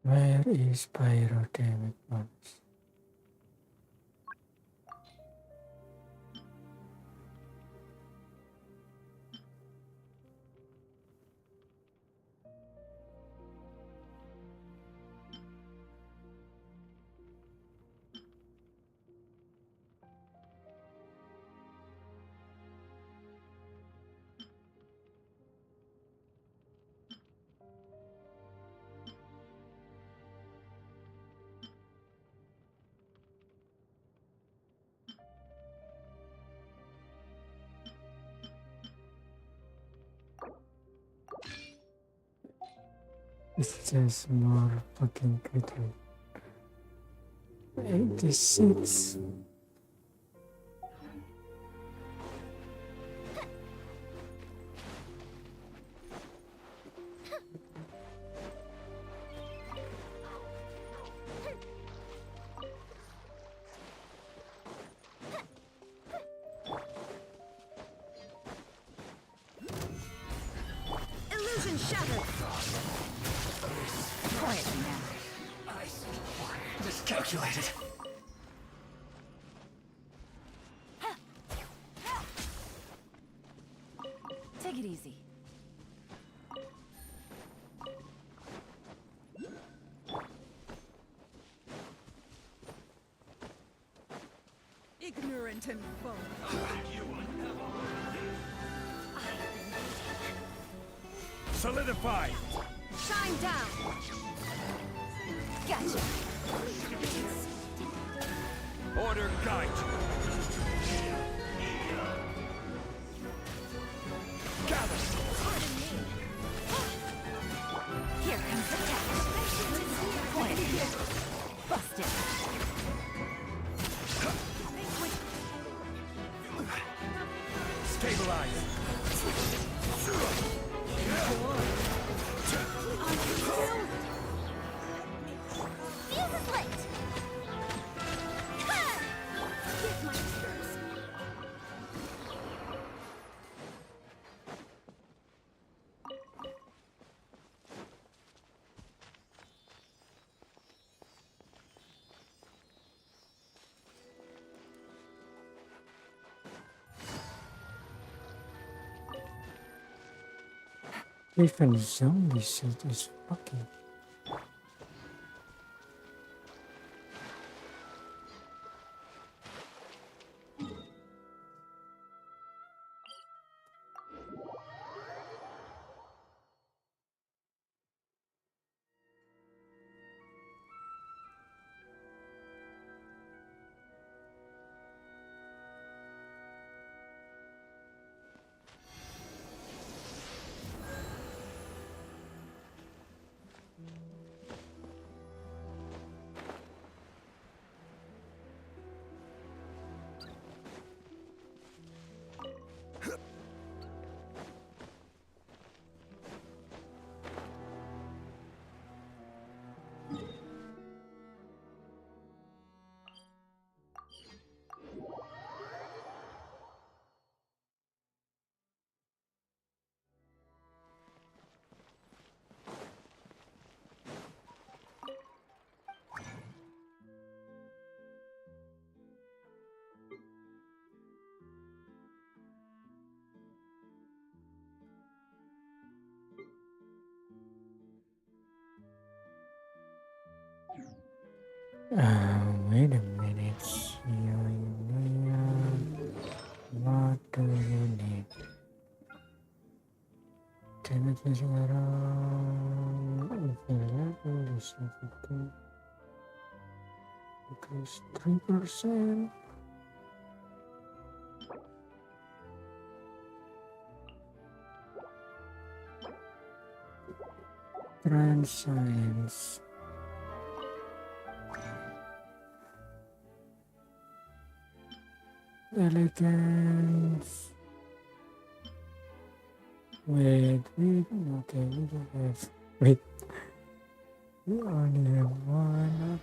Where is pyrotechnic ones? It's just more fucking quickly. 86. Illusion shattered. Quietly now. Miscalculated. Take it easy. Ignorant and vulgar. Solidify. Shine down. Gotcha. Order guide you. Gather. Here comes the catch. Quietly. Busted. Stabilize. Fuse is lit! Here's my first. Even zombie suit is fucking. Wait a minute. What do you need? Can it be around available? Is it increase 3%? Trend science. Elegance. Wait, okay, we don't have. Wait, we only have one.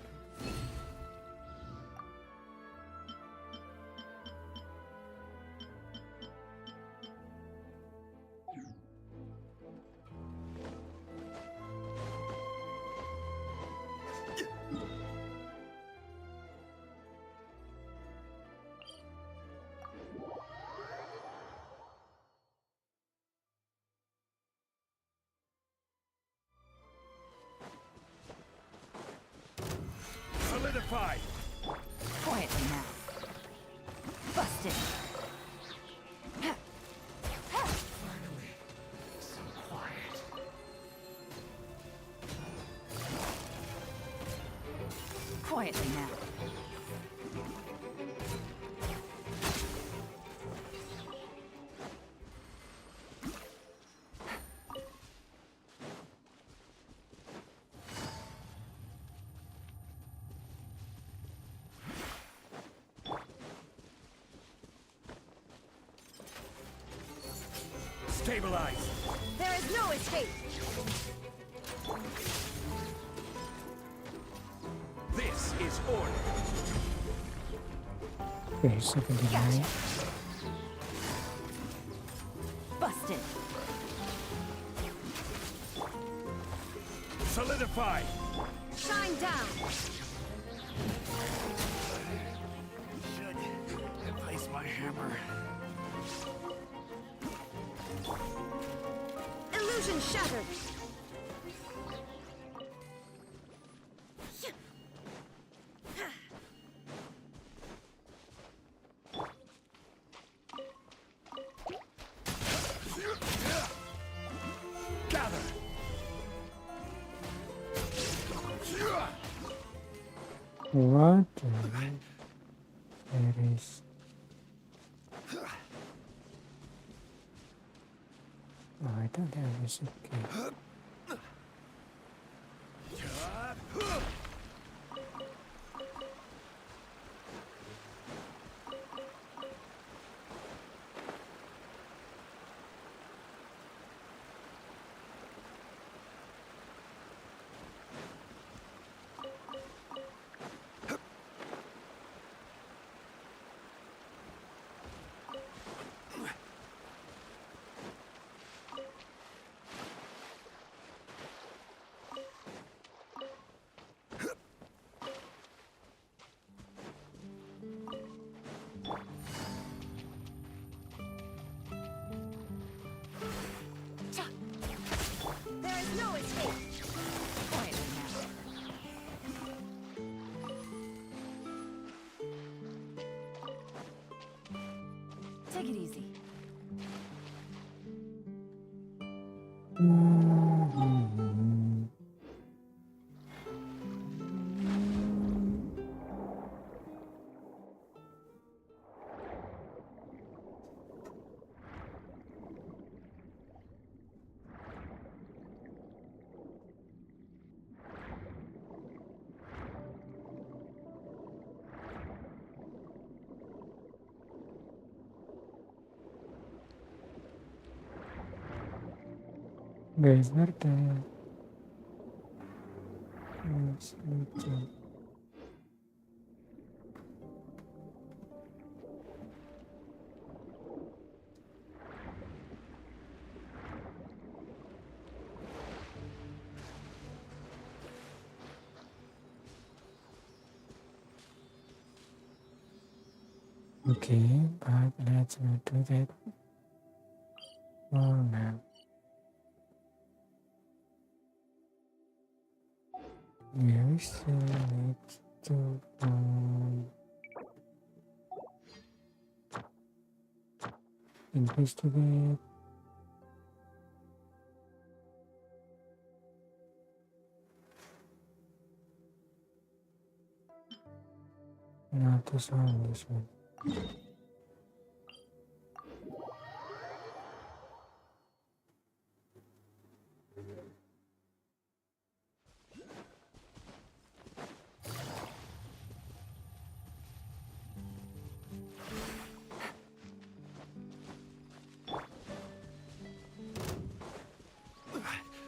Solidify. Quietly now. Busted. Quietly now. Stabilize. There is no escape. This is order. Okay, 79. Busted. Solidify. Shine down. Should replace my hammer. Illusion shattered. Gather. What? There is. Oh, I thought that was okay. There is no escape. Quietly now. Take it easy. Guys, ngerti. Yes, lucu. Okay, but let's not do that for now. We still need to investigate. Not this one, this one.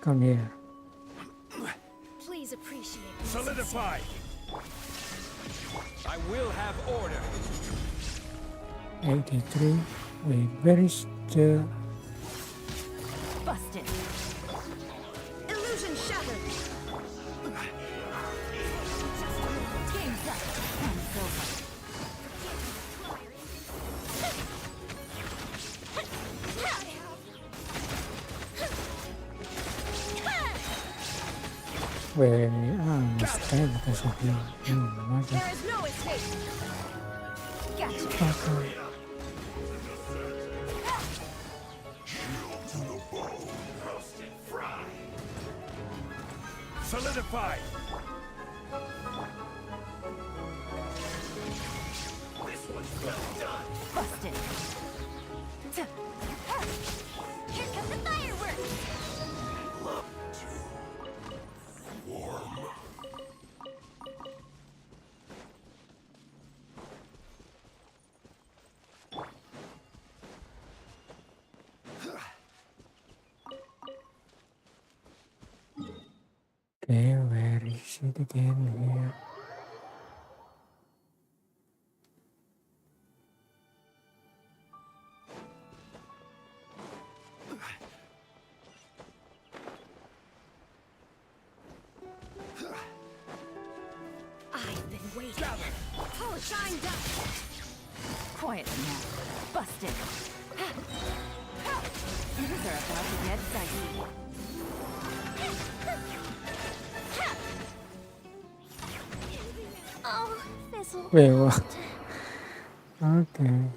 Come here. Please appreciate me. Solidify. I will have order. 83. We very still. Busted. Illusion shattered. Game's up. And it's over. Where mistake because of you. There is no escape. Gotcha. Fucker. Solidify. Busted. Here come the fireworks! Okay, where is it again here? I've been waiting. Oh, shine down. Quiet now. Busted. Things are about to get dicey. Oh, fizzle. Wait, what? Okay.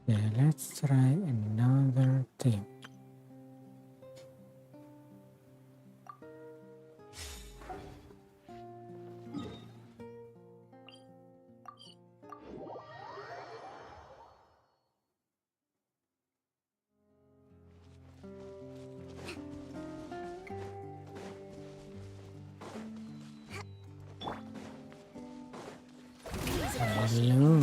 Yeah, let's try another thing. Hello.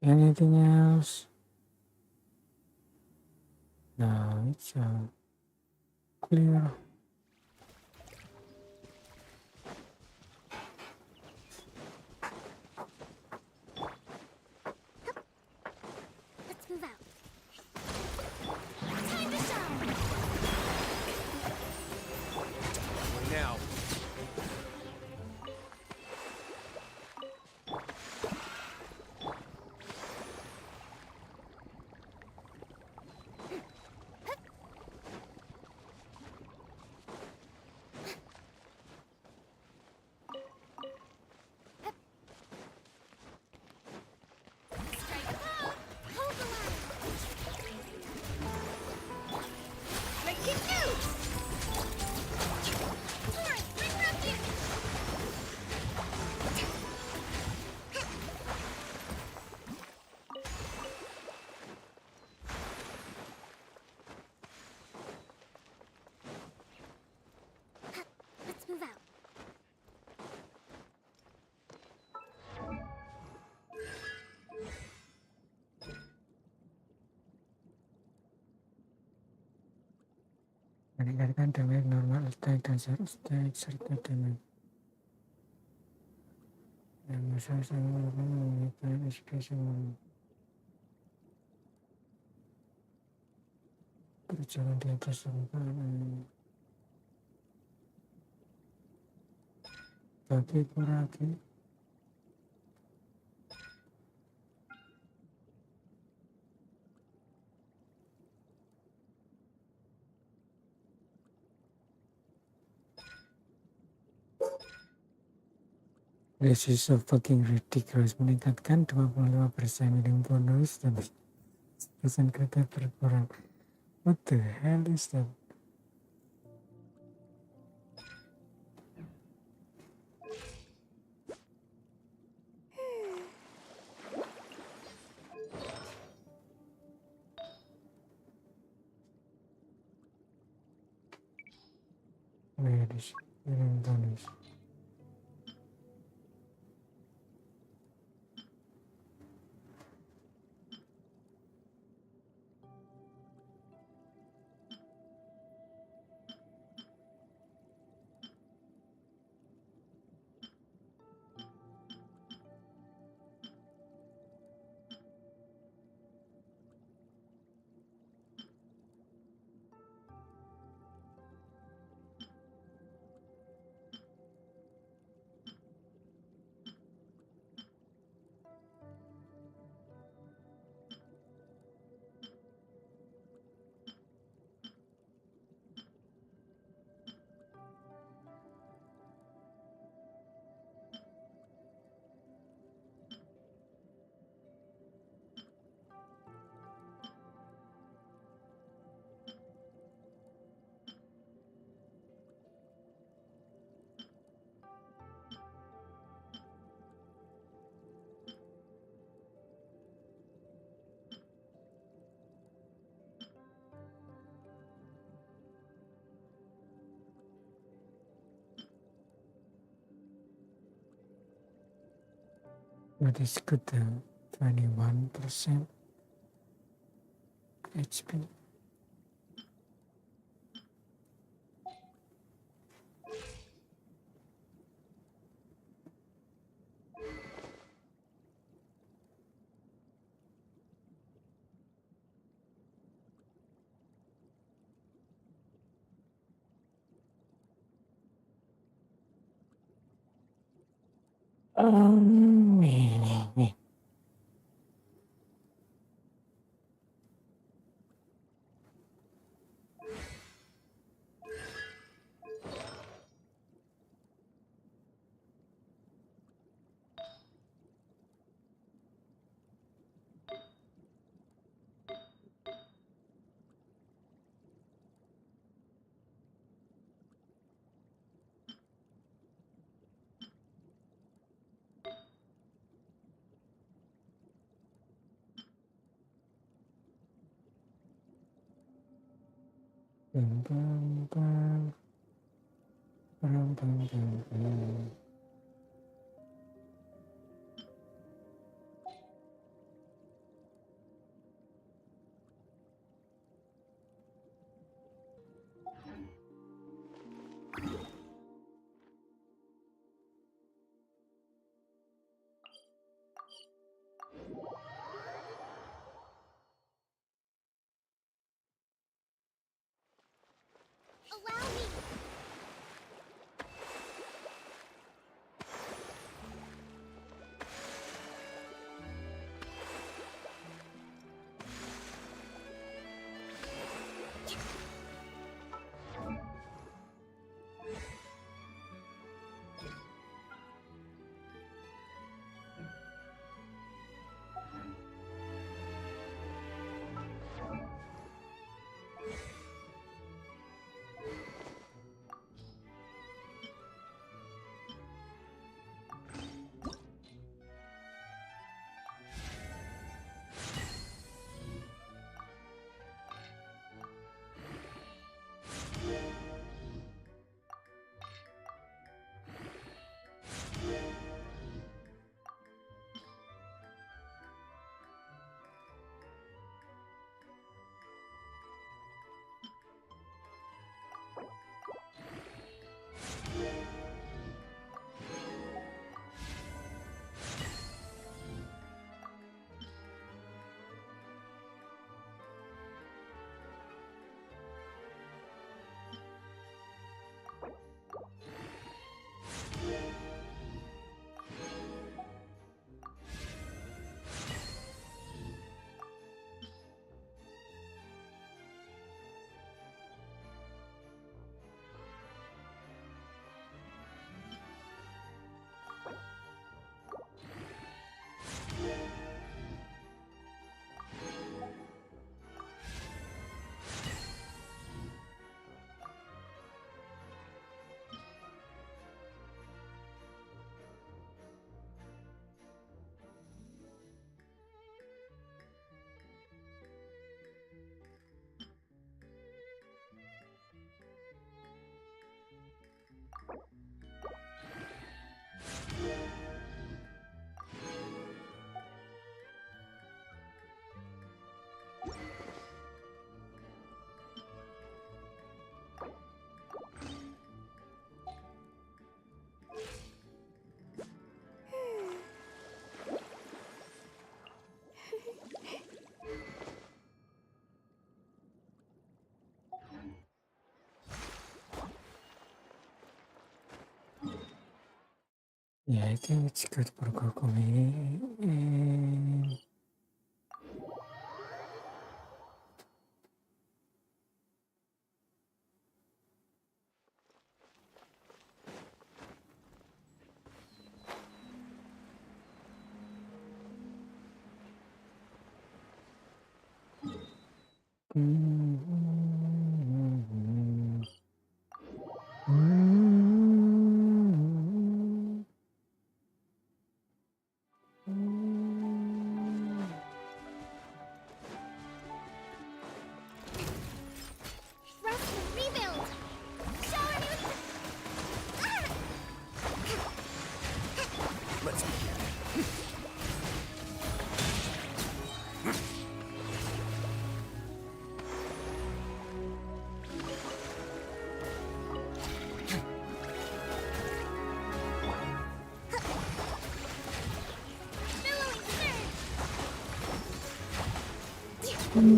Anything else? No, it's clear. Let's move out. Time to shine. Now. Strike a pose. Hold the line. Breaking news. Alright, bring refuge. Let's move out. Meningkatkan damage normal attack dan short attack serta damage. Dan masa sama meningkatkan SP semua. Berjalan di atas permukaan. Bagi kuraki. This is so fucking ridiculous. Meningkatkan 25% healing bonus dan persen kritik berkurang. What the hell is that? Where is healing bonus? But it's good though. 21% HP. Nih. Bum, bum, bum. Bum, bum, bum, bum. Allow me. Yeah, I think it's good for Kokumi. And Rest and rebuild. Shower me with. Let's begin. Let's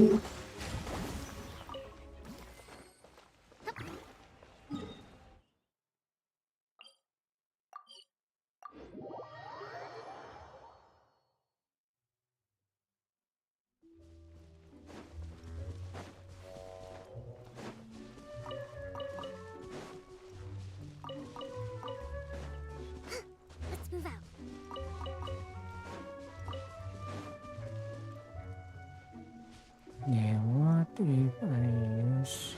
move out. Yeah, what if I use...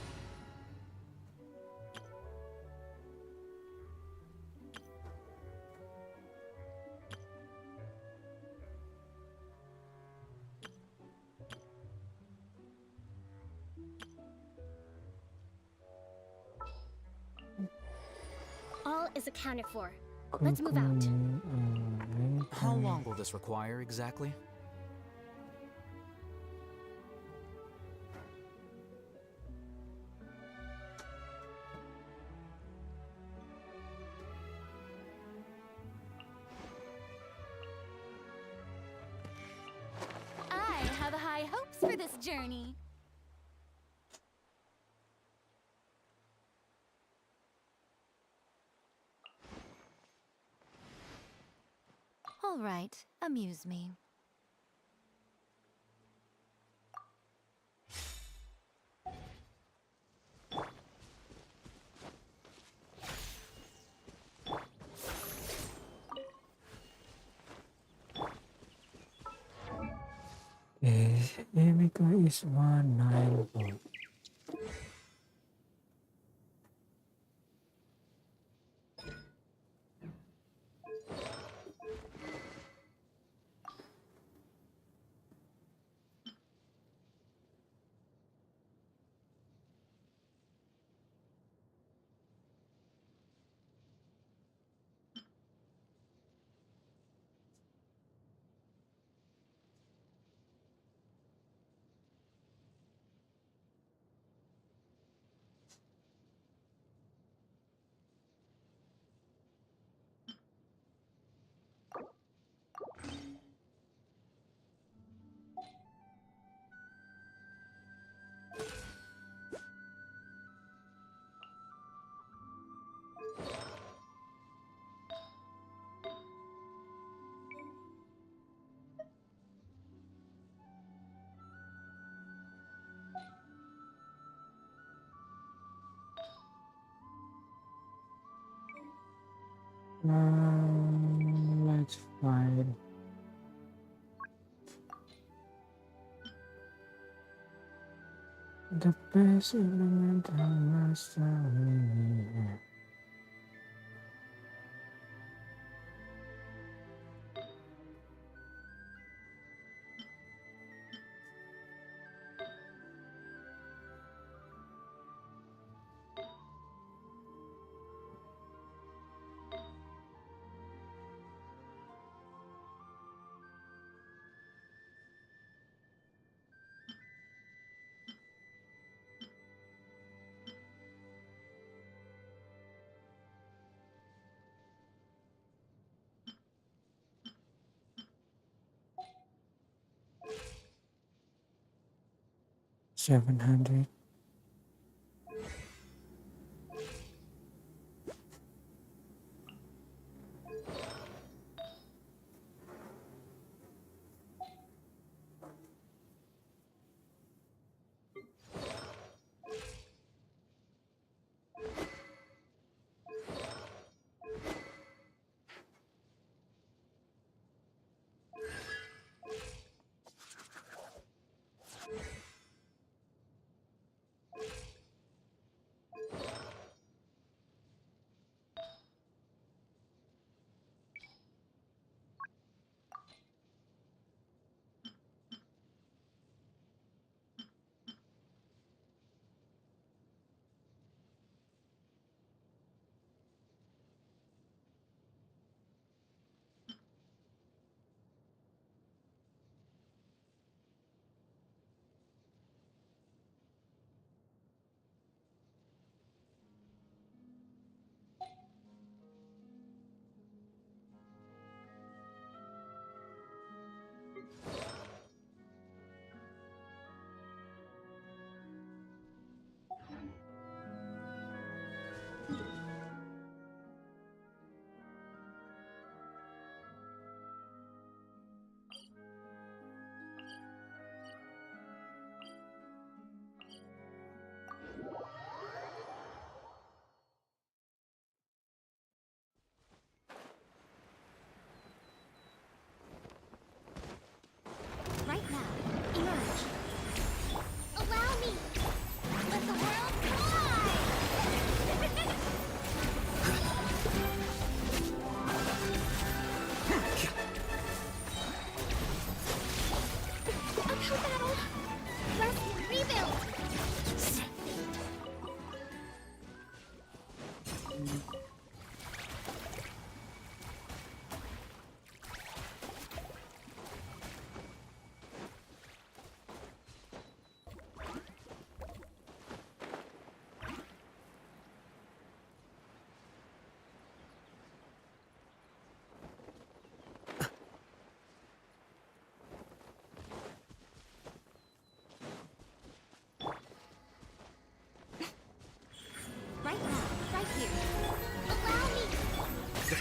All is accounted for. Let's move out. How long will this require exactly? I have high hopes for this journey. All right, amuse me. Emiko is 194. Let's find the best elemental master we have. $700.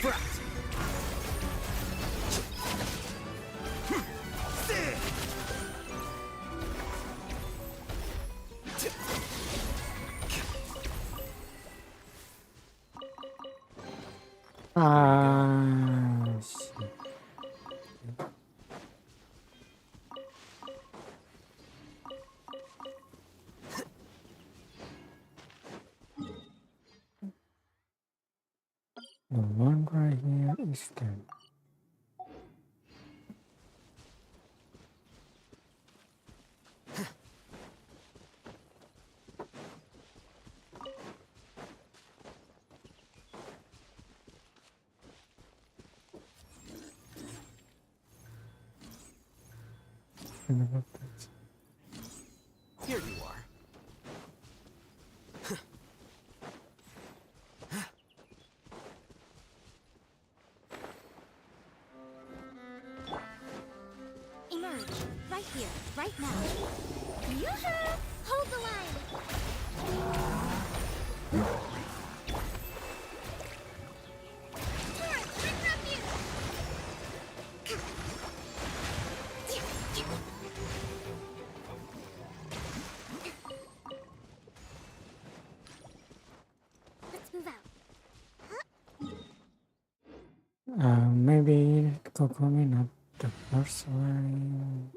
Refract! Ah, shit. The one right here is dead. Here you are. Emerge. Right here. Right now. Yoo-hoo! Hold the line! Torrent, interrupt you! Let's move out. Maybe Kokomi not the first one.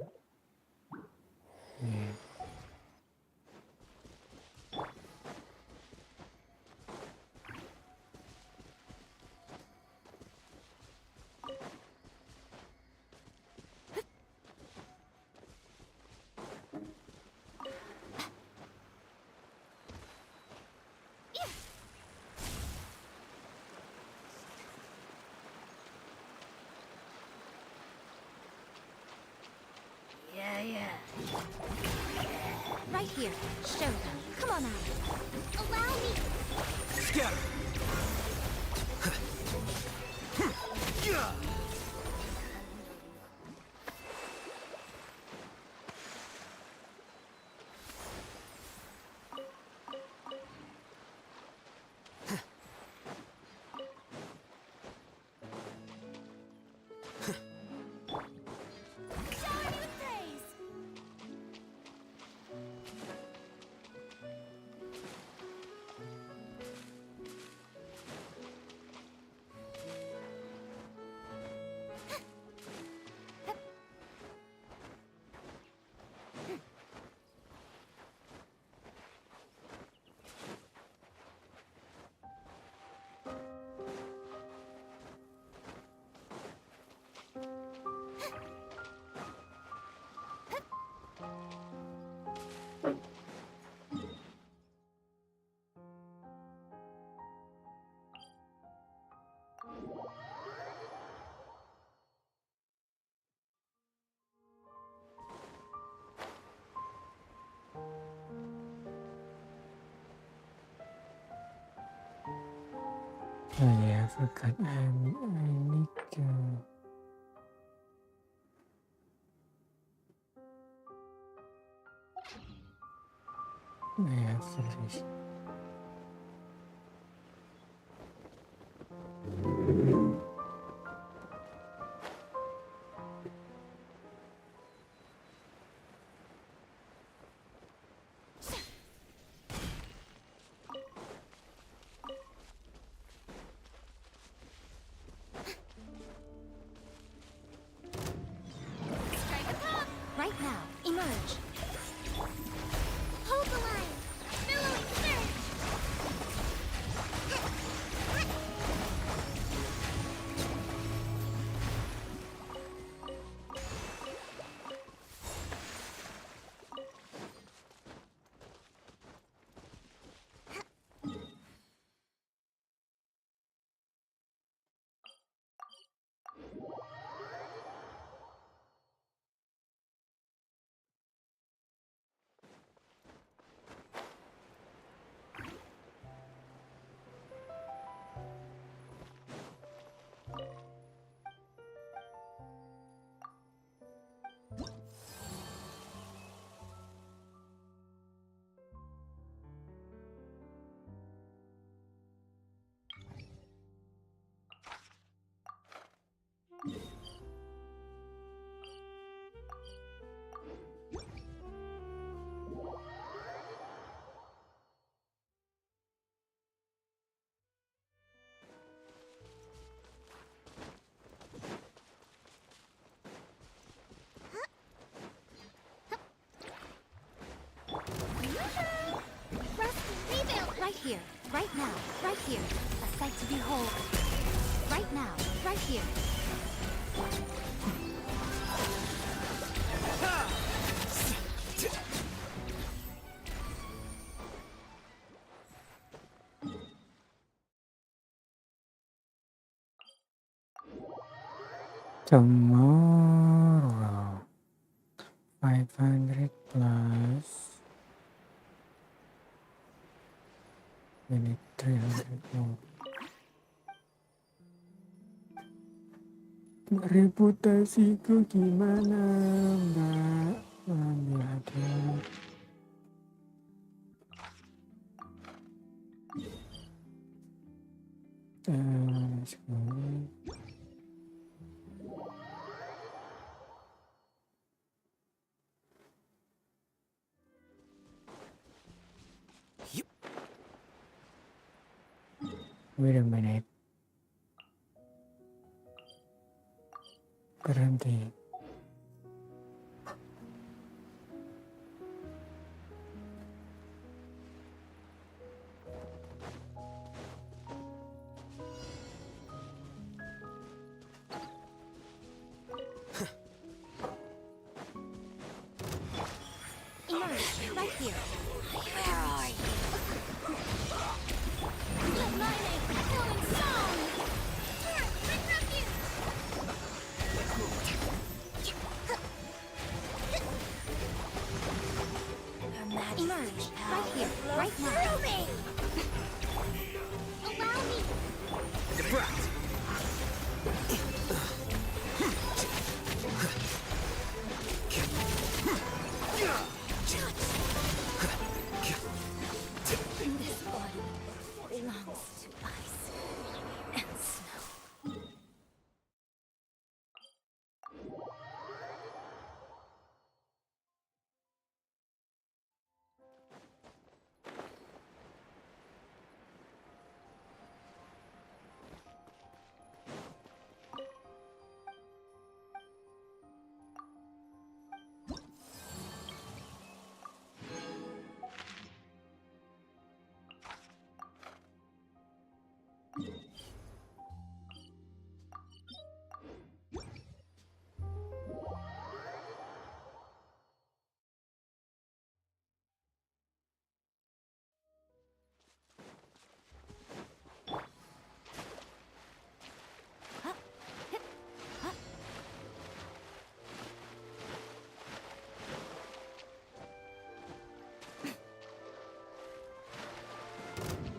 Yeah. Right here. Show them. Come on out. Allow me. Scatter! Shower me with praise. Oh yeah, I forgot. I need to. I have to finish. Strike a pop. Right now. Emerge. Hold the line. Billowing through. here, right now, right here. A sight to behold. Right now, right here. Tomorrow. 500 plus. We need 300 more. Reputasiku gimana, Mbak? Ambil hadiah. Let's go. Wait a minute. Berhenti. Emerge, right here. Where are you? Let my name echo in song! Turret, interrupt you! Emerge, right here, right now. Through me! Allow me. Deflect. This body belongs to ice and snow.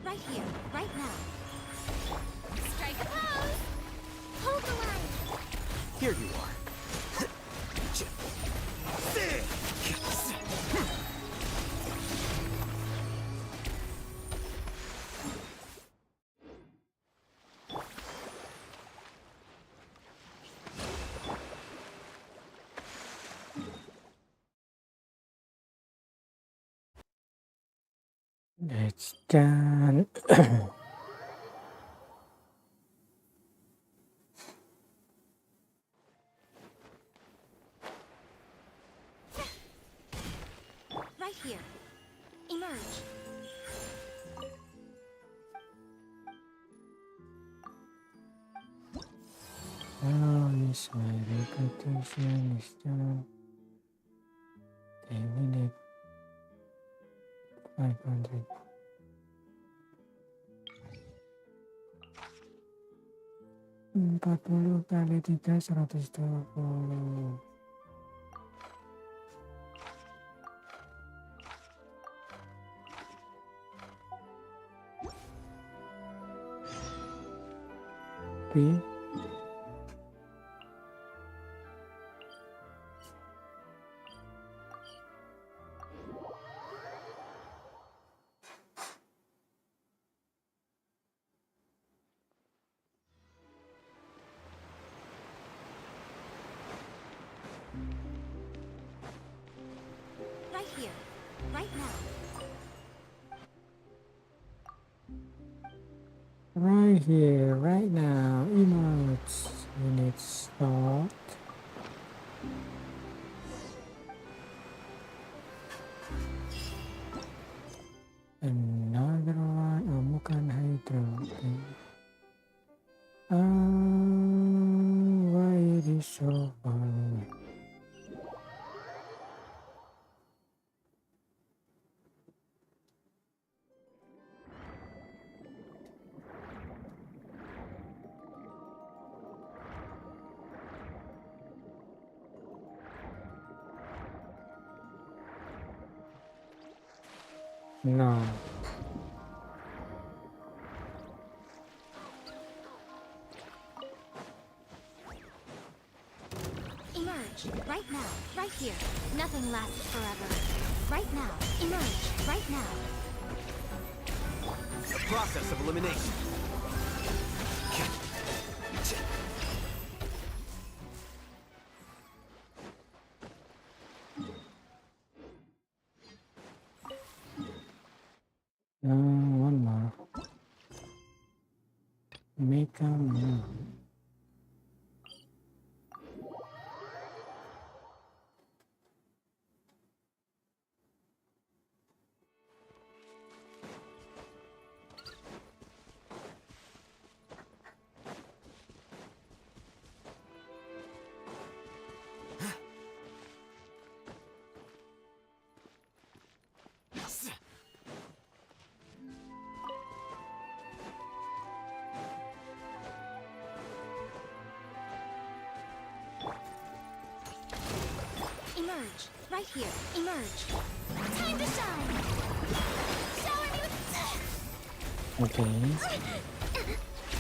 Right here, right now. Strike a pose! Hold the line! Here you are. It's done. Right here. Emerge. Oh, yes, my reputation is done. Okay, we need 500. 40 kali 3, 120. B. Right here. Right now. Right here, right now, emotes. We need start. Another one. No. Emerge. Right now. Right here. Nothing lasts forever. Right now. Emerge. Right now. The process of elimination. One more. Make a move. Emerge. Right here. Emerge. Time to shine. Shower me with Okay.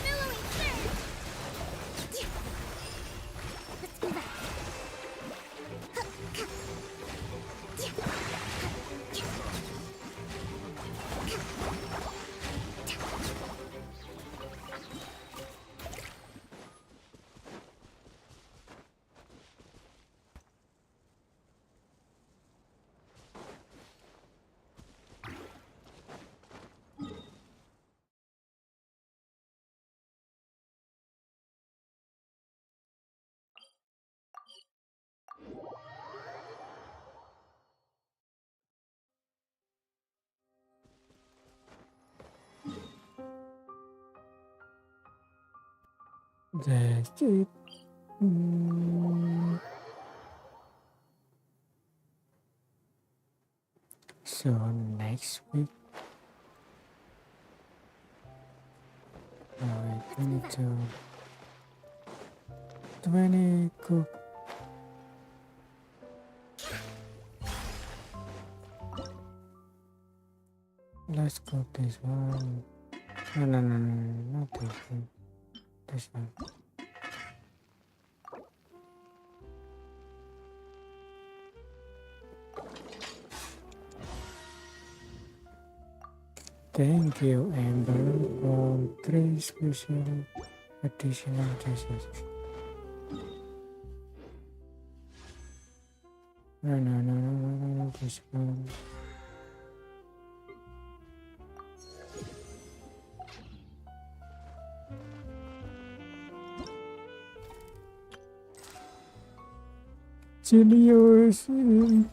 billowing surge. Let's move out. That's it. So next week, 22, 20 cook. Let's cook this one. No, not this one. This one. Thank you, Amber, for 3 special additional dishes. No, this one. Genius in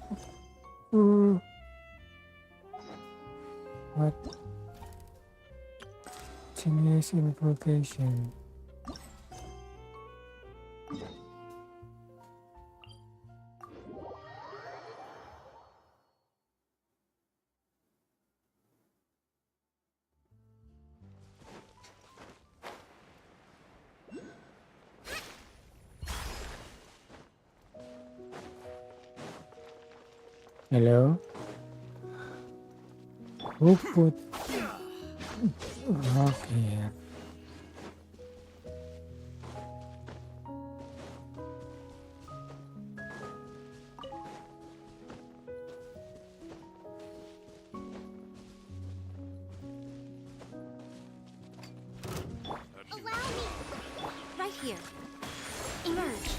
what? Genius invocation. Hello? Who put rock here? Allow me. Right here. Emerge.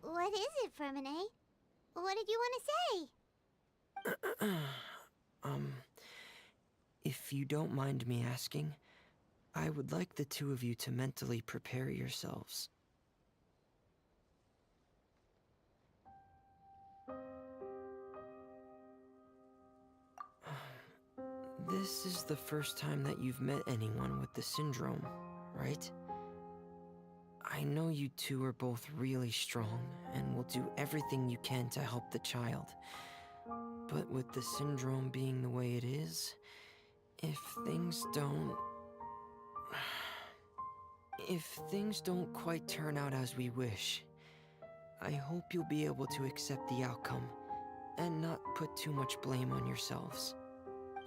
What is it, Fermine? What did you want to say? If you don't mind me asking, I would like the two of you to mentally prepare yourselves. This is the first time that you've met anyone with the syndrome, right? I know you two are both really strong and will do everything you can to help the child. But with the syndrome being the way it is, if things don't quite turn out as we wish, I hope you'll be able to accept the outcome and not put too much blame on yourselves.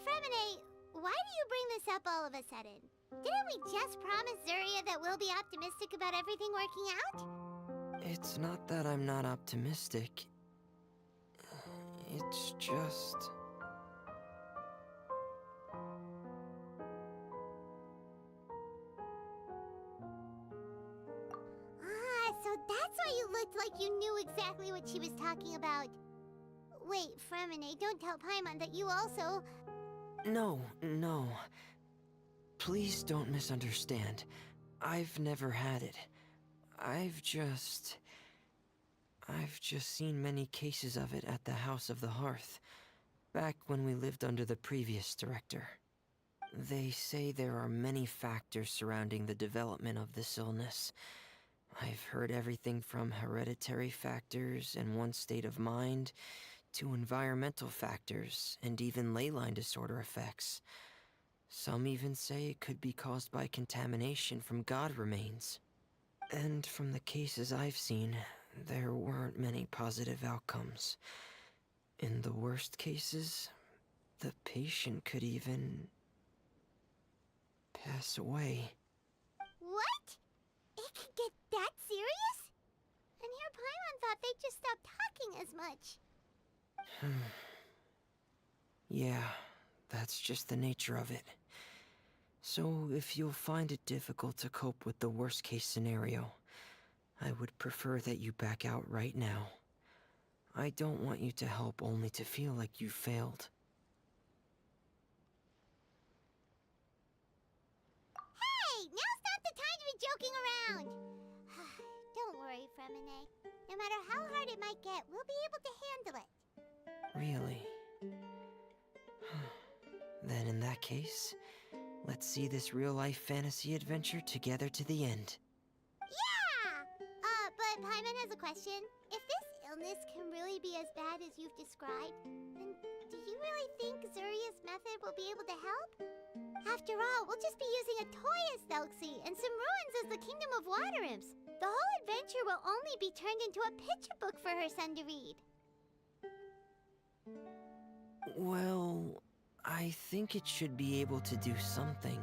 Fremine, why do you bring this up all of a sudden? Didn't we just promise Zuria that we'll be optimistic about everything working out? It's not that I'm not optimistic. It's just... So that's why you looked like you knew exactly what she was talking about. Wait, Fremine, don't tell Paimon that you also... No. Please don't misunderstand. I've never had it. I've just seen many cases of it at the House of the Hearth, back when we lived under the previous director. They say there are many factors surrounding the development of this illness. I've heard everything from hereditary factors and one's state of mind, to environmental factors, and even ley line disorder effects. Some even say it could be caused by contamination from god remains. And from the cases I've seen, there weren't many positive outcomes. In the worst cases, the patient could even pass away. What? It could get that serious? And here Paimon thought they'd just stop talking as much. Yeah, that's just the nature of it. So if you'll find it difficult to cope with the worst case scenario, I would prefer that you back out right now. I don't want you to help only to feel like you failed. Hey, now's not the time to be joking around. Don't worry, Fremine. No matter how hard it might get, we'll be able to handle it. Really? Then in that case, let's see this real-life fantasy adventure together to the end. Yeah! But Paimon has a question. If this illness can really be as bad as you've described, then do you really think Zuria's method will be able to help? After all, we'll just be using a toy as Thelxie and some ruins as the Kingdom of Water Imps. The whole adventure will only be turned into a picture book for her son to read. Well, I think it should be able to do something.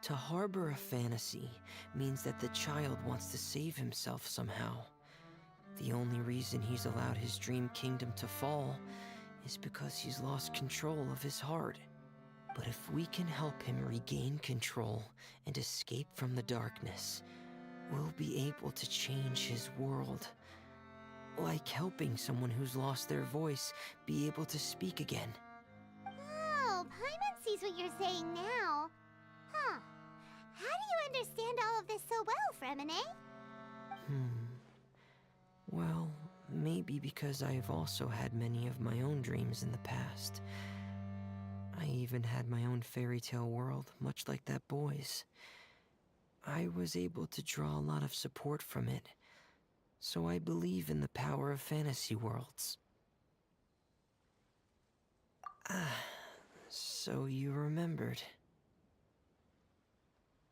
To harbor a fantasy means that the child wants to save himself somehow. The only reason he's allowed his dream kingdom to fall is because he's lost control of his heart. But if we can help him regain control and escape from the darkness, we'll be able to change his world. Like helping someone who's lost their voice be able to speak again. Oh, Paimon sees what you're saying now. Huh. How do you understand all of this so well, Fremine? Well, maybe because I've also had many of my own dreams in the past. I even had my own fairy tale world, much like that boy's. I was able to draw a lot of support from it, so I believe in the power of fantasy worlds. So you remembered.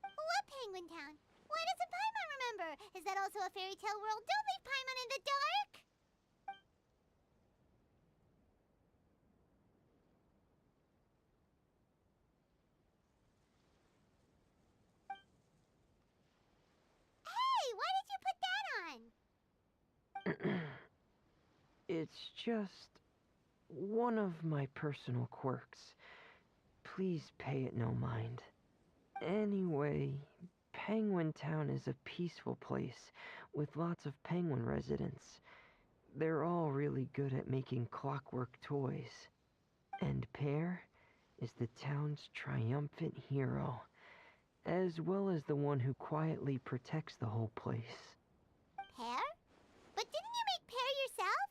What Penguin Town? Why doesn't Paimon remember? Is that also a fairy tale world? Don't leave Paimon in the dark! Hey, why did you put that on? It's just one of my personal quirks. Please pay it no mind. Anyway, Penguin Town is a peaceful place with lots of penguin residents. They're all really good at making clockwork toys. And Pear is the town's triumphant hero, as well as the one who quietly protects the whole place. Pear? But didn't you make Pear yourself?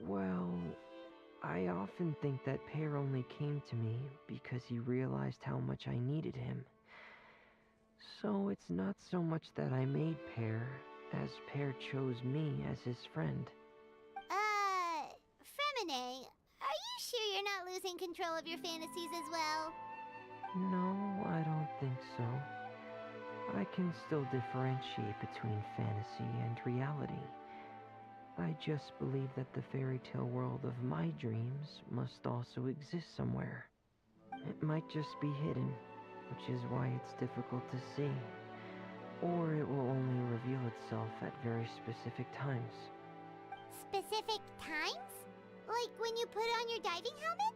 Well, I often think that Pear only came to me because he realized how much I needed him. So it's not so much that I made Pear, as Pear chose me as his friend. Fremine, are you sure you're not losing control of your fantasies as well? No, I don't think so. I can still differentiate between fantasy and reality. I just believe that the fairy tale world of my dreams must also exist somewhere. It might just be hidden, which is why it's difficult to see. Or it will only reveal itself at very specific times. Specific times? Like when you put on your diving helmet?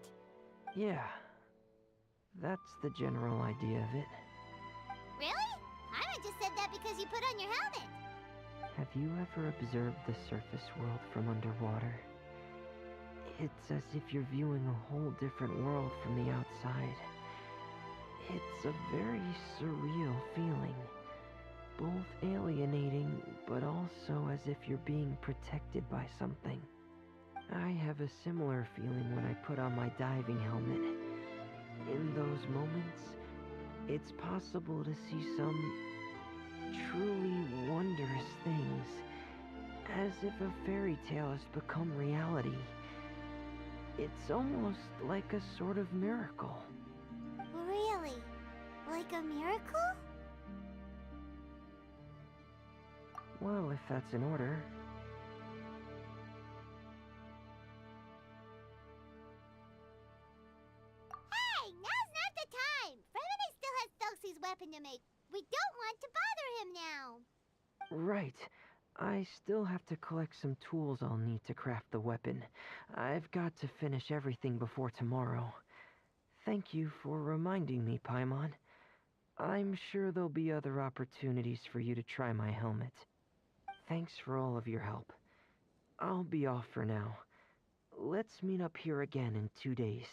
Yeah, that's the general idea of it. Really? I just said that because you put on your helmet. Have you ever observed the surface world from underwater? It's as if you're viewing a whole different world from the outside. It's a very surreal feeling. Both alienating, but also as if you're being protected by something. I have a similar feeling when I put on my diving helmet. In those moments, it's possible to see some truly wondrous things, as if a fairy tale has become reality. It's almost like a sort of miracle. Really? Like a miracle? Well, if that's in order. Hey, now's not the time! Fremine still has Thelxie's weapon to make. We don't want to bother him now. Right. I still have to collect some tools I'll need to craft the weapon. I've got to finish everything before tomorrow. Thank you for reminding me, Paimon. I'm sure there'll be other opportunities for you to try my helmet. Thanks for all of your help. I'll be off for now. Let's meet up here again in 2 days.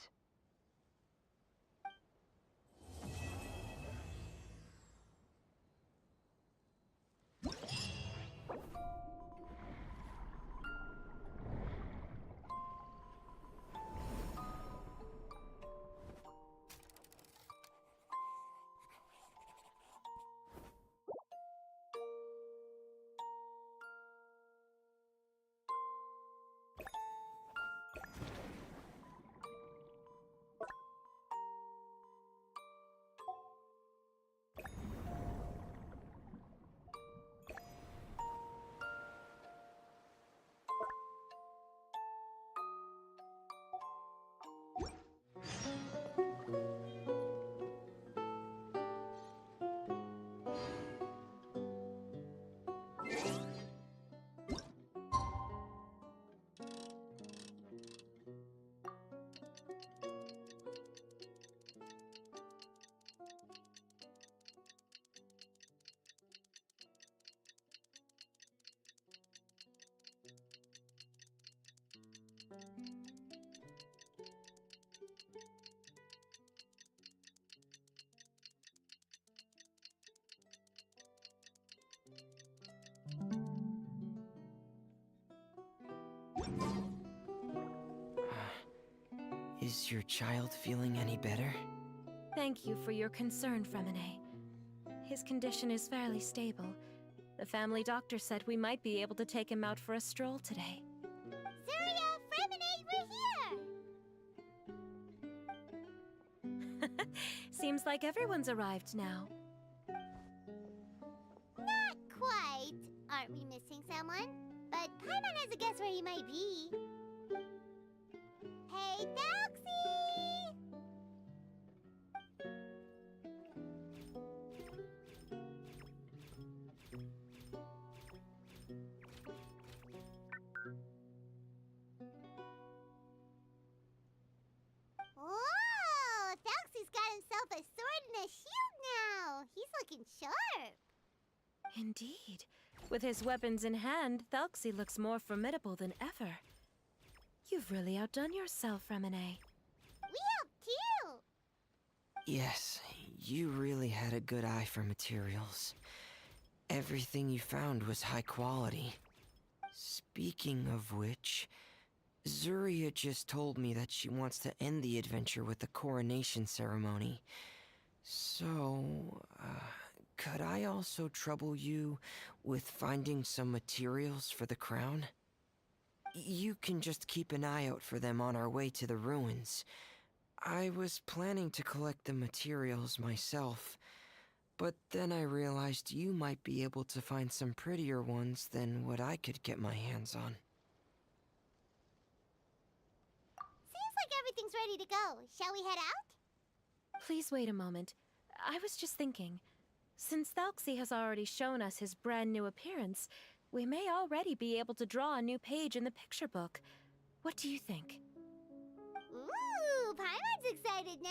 Is your child feeling any better? Thank you for your concern, Fremine. His condition is fairly stable. The family doctor said we might be able to take him out for a stroll today. Surya, Fremine, we're here! Seems like everyone's arrived now. Not quite. Aren't we missing someone? But Paimon has a guess where he might be. Hey, Thelxie! Whoa! Thelxie's got himself a sword and a shield now. He's looking sharp. Indeed. With his weapons in hand, Thelxie looks more formidable than ever. You've really outdone yourself, Fremine. We helped too. Yes, you really had a good eye for materials. Everything you found was high quality. Speaking of which, Zuria just told me that she wants to end the adventure with the coronation ceremony. So, could I also trouble you with finding some materials for the crown? You can just keep an eye out for them on our way to the ruins. I was planning to collect the materials myself, but then I realized you might be able to find some prettier ones than what I could get my hands on. Seems like everything's ready to go. Shall we head out? Please wait a moment. I was just thinking. Since Thalxi has already shown us his brand new appearance, we may already be able to draw a new page in the picture book. What do you think? Ooh, Paimon's excited now.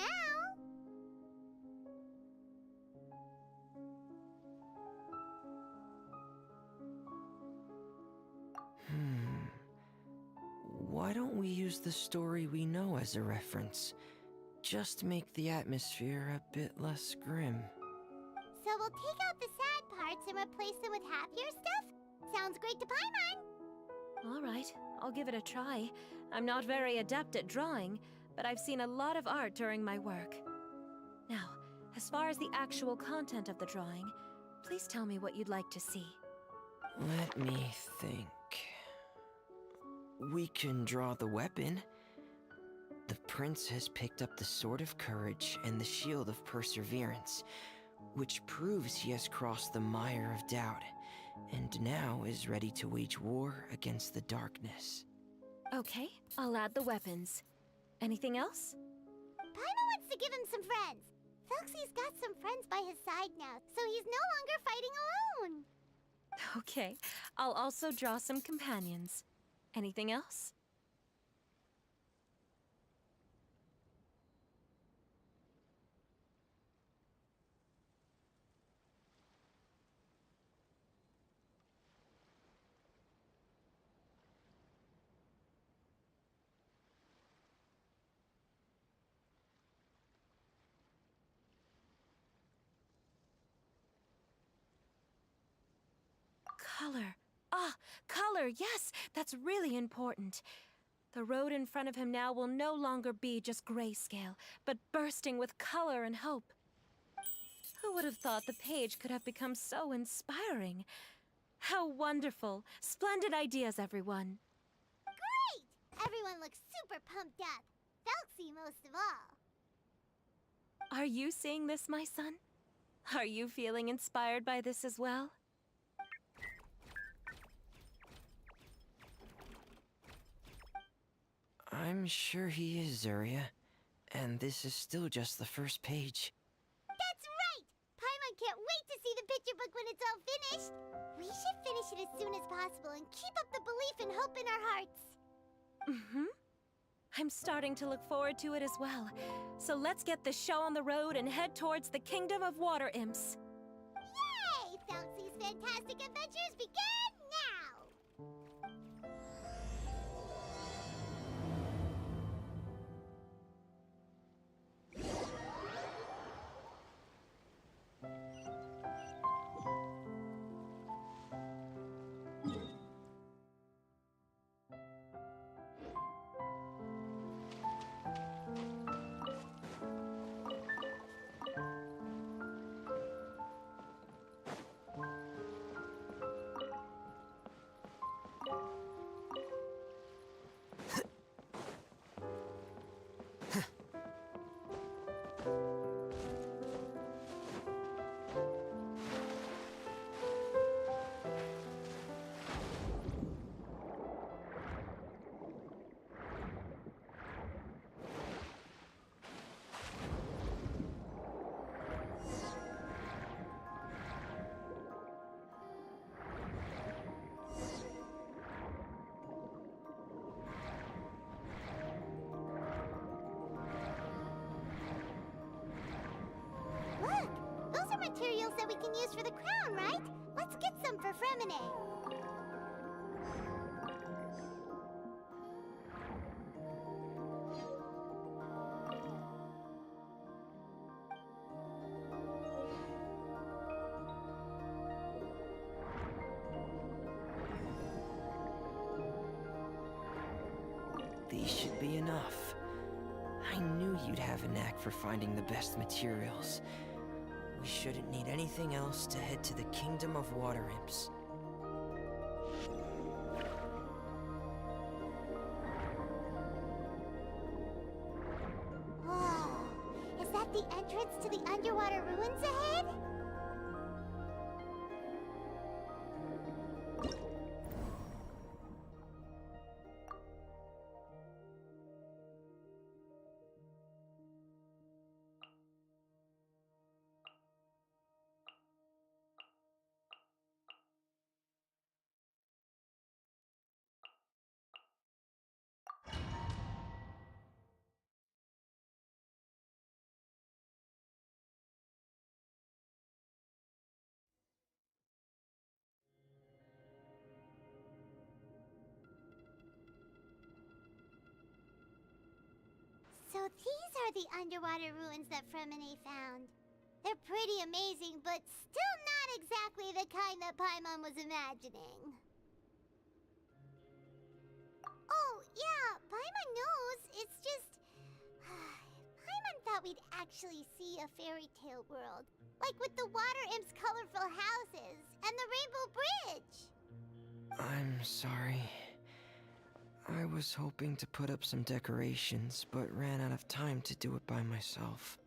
Why don't we use the story we know as a reference? Just make the atmosphere a bit less grim. So we'll take out the sad parts and replace them with happier stuff? Sounds great to Paimon. All right, I'll give it a try. I'm not very adept at drawing, but I've seen a lot of art during my work. Now, as far as the actual content of the drawing, please tell me what you'd like to see. Let me think. We can draw the weapon. The prince has picked up the Sword of Courage and the Shield of Perseverance, which proves he has crossed the mire of doubt, and now is ready to wage war against the darkness. Okay, I'll add the weapons. Anything else? Paimon wants to give him some friends. Thalxi's got some friends by his side now, so he's no longer fighting alone. Okay, I'll also draw some companions. Anything else? Color. Ah, color, yes! That's really important. The road in front of him now will no longer be just grayscale, but bursting with color and hope. Who would have thought the page could have become so inspiring? How wonderful! Splendid ideas, everyone! Great! Everyone looks super pumped up. Thalxi most of all. Are you seeing this, my son? Are you feeling inspired by this as well? I'm sure he is, Zuria. And this is still just the first page. That's right! Paimon can't wait to see the picture book when it's all finished. We should finish it as soon as possible and keep up the belief and hope in our hearts. Mm-hmm. I'm starting to look forward to it as well. So let's get the show on the road and head towards the Kingdom of Water Imps. Yay! Thalxi's fantastic adventures begin now! Look! Those are materials that we can use for the crown, right? Let's get some for Fremine. These should be enough. I knew you'd have a knack for finding the best materials. We shouldn't need anything else to head to the Kingdom of Water Imps. Whoa! Is that the entrance to the underwater ruins ahead? So these are the underwater ruins that Fremine found. They're pretty amazing, but still not exactly the kind that Paimon was imagining. Oh, yeah, Paimon knows. It's just... Paimon thought we'd actually see a fairy tale world. Like with the Water Imp's colorful houses and the Rainbow Bridge. I'm sorry. I was hoping to put up some decorations, but ran out of time to do it by myself.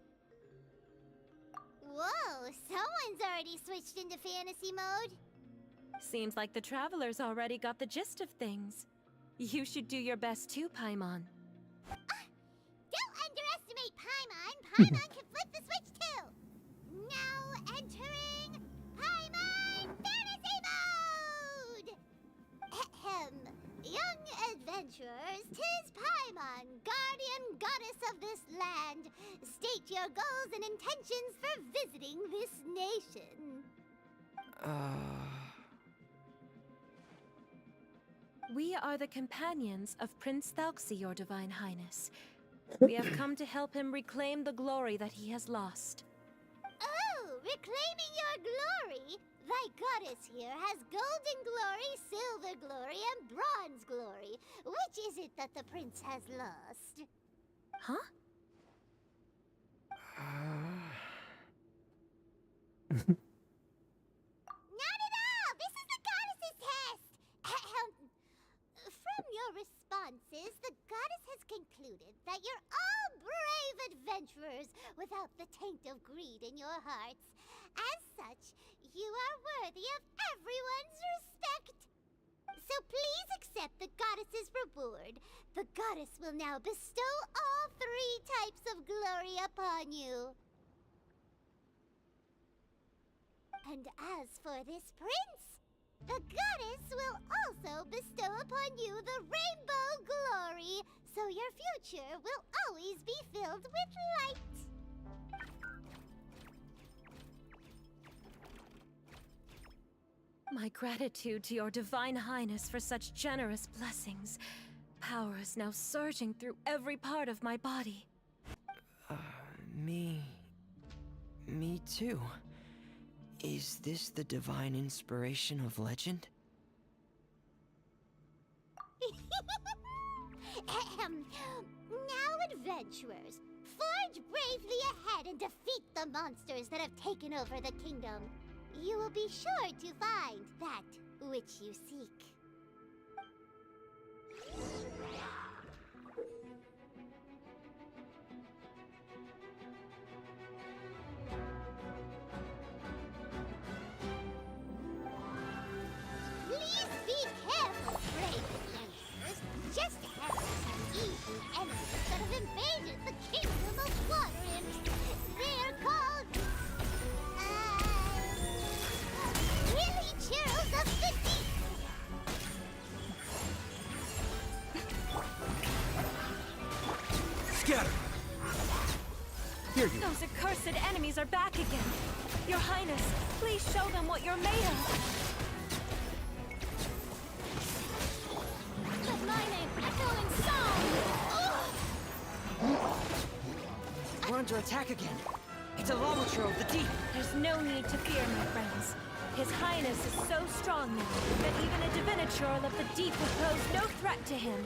Whoa, someone's already switched into fantasy mode. Seems like the travelers already got the gist of things. You should do your best too, Paimon. Don't underestimate Paimon. Paimon can flip the switch too. Now entering Paimon Fantasy Mode! Ahem. Young adventurers, 'tis Paimon, guardian goddess of this land. State your goals and intentions for visiting this nation. We are the companions of Prince Thalxi, your Divine Highness. We have come to help him reclaim the glory that he has lost. Oh, reclaiming your glory? Thy goddess here has golden glory, silver glory, and bronze glory. Which is it that the prince has lost? Huh? Not at all! This is the goddess's test! From your responses, the goddess has concluded that you're all brave adventurers without the taint of greed in your hearts. As such, you are worthy of everyone's respect. So please accept the goddess's reward. The goddess will now bestow all 3 types of glory upon you. And as for this prince, the goddess will also bestow upon you the rainbow glory, so your future will always be filled with light. My gratitude to your Divine Highness for such generous blessings. Power is now surging through every part of my body. Me too. Is this the divine inspiration of legend? Now, adventurers, forge bravely ahead and defeat the monsters that have taken over the kingdom. You will be sure to find that which you seek. Please be careful, brave adventurers. Just ahead of us are evil enemies that have invaded the kingdom of Water Imps. They're called... Really churls of the deep! Scatter! Here you. Those accursed enemies are back again. Your Highness, please show them what you're made of. With my name echoing sound! We're under attack again. It's a lava of the deep. There's no need to fear, my friends. His Highness is so strong now that even a divinity adventurer of the deep will pose no threat to him.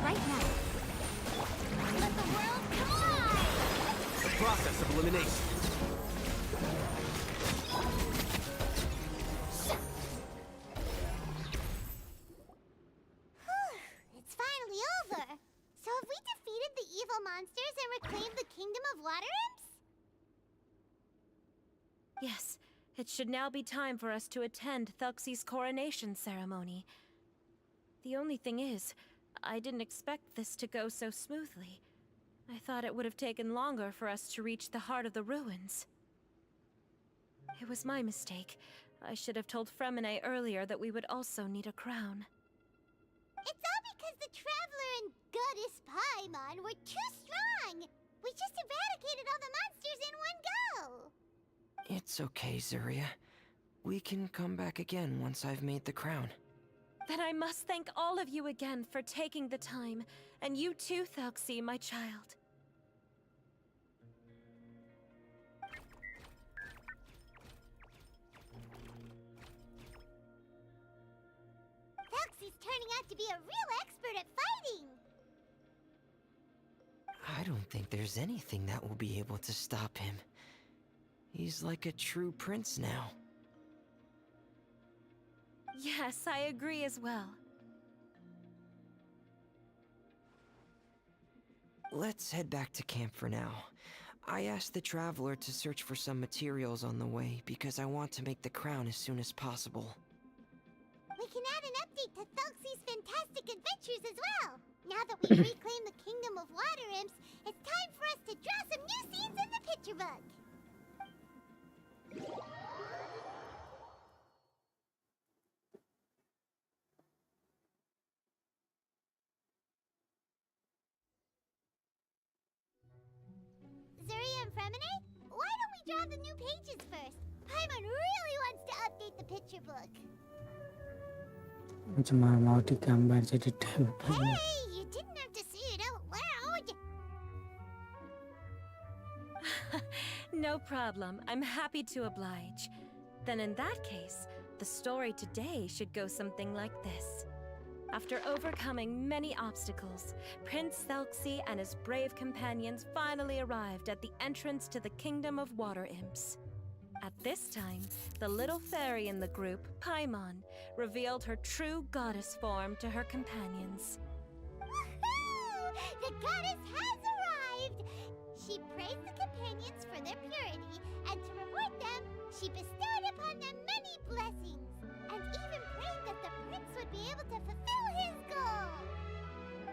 Right now. Let the world collide! The process of elimination. It's finally over. So have we defeated the evil monsters and reclaimed the Kingdom of Water Imps? Yes, it should now be time for us to attend Thelxie's coronation ceremony. The only thing is, I didn't expect this to go so smoothly. I thought it would have taken longer for us to reach the heart of the ruins. It was my mistake. I should have told Fremine earlier that we would also need a crown. It's all because the Traveler and Goddess Paimon were too strong! We just eradicated all the monsters in one go! It's okay, Zuria. We can come back again once I've made the crown. Then I must thank all of you again for taking the time, and you too, Thelxie, my child. Thelxie's turning out to be a real expert at fighting! I don't think there's anything that will be able to stop him. He's like a true prince now. Yes, I agree as well. Let's head back to camp for now. I asked the Traveler to search for some materials on the way because I want to make the crown as soon as possible. We can add an update to Thelxie's fantastic adventures as well! Now that we've reclaimed the Kingdom of Water Imps, it's time for us to draw some new scenes in the picture book! Zuria and Fremine, why don't we draw the new pages first? Paimon really wants to update the picture book. Cuma mau digambar jadi template. Hey, you didn't have to say it out loud. No problem. I'm happy to oblige. Then in that case, the story today should go something like this. After overcoming many obstacles, Prince Thelxie and his brave companions finally arrived at the entrance to the Kingdom of Water Imps. At this time, the little fairy in the group, Paimon, revealed her true goddess form to her companions. The goddess has arrived! She praised the companions for their purity, and to reward them, she bestowed upon them many blessings, and even prayed that the prince would be able to fulfill his goal!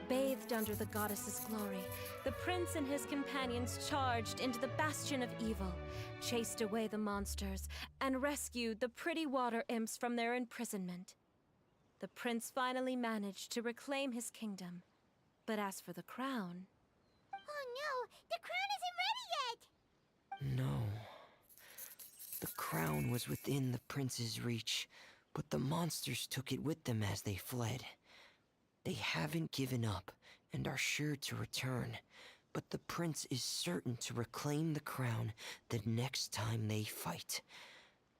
Bathed under the goddess's glory, the prince and his companions charged into the bastion of evil, chased away the monsters, and rescued the pretty water imps from their imprisonment. The prince finally managed to reclaim his kingdom. But as for the crown... Oh no! The crown isn't ready yet! No. The crown was within the prince's reach, but the monsters took it with them as they fled. They haven't given up and are sure to return, but the prince is certain to reclaim the crown the next time they fight.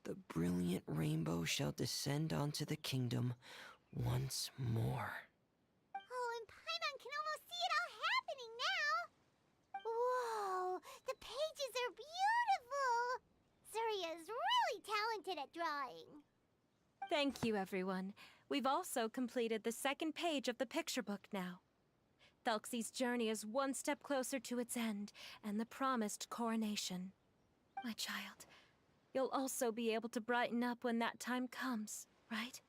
The brilliant rainbow shall descend onto the kingdom once more. Oh, and Paimon can almost see it all happening now! Whoa! The pages are beautiful! Zuria is really talented at drawing. Thank you, everyone. We've also completed the second page of the picture book now. Thelxie's journey is one step closer to its end, and the promised coronation. My child, you'll also be able to brighten up when that time comes, right?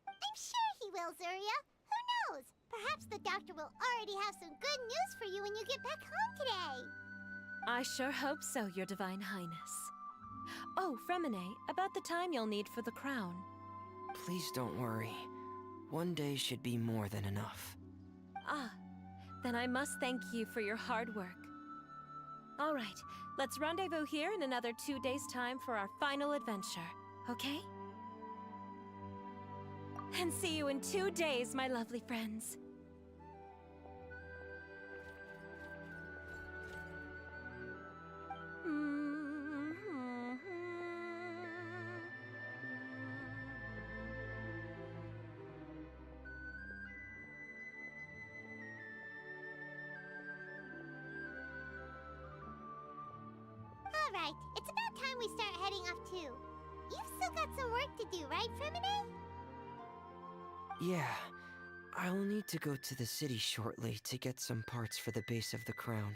I'm sure he will, Zuria. Who knows? Perhaps the doctor will already have some good news for you when you get back home today. I sure hope so, Your Divine Highness. Oh, Fremine, about the time you'll need for the crown. Please don't worry. One day should be more than enough. Ah, then I must thank you for your hard work. All right, let's rendezvous here in another 2 days' time for our final adventure, okay? And see you in 2 days, my lovely friends. Alright, it's about time we start heading off too. You've still got some work to do, right, Fremine? Yeah, I'll need to go to the city shortly to get some parts for the base of the crown.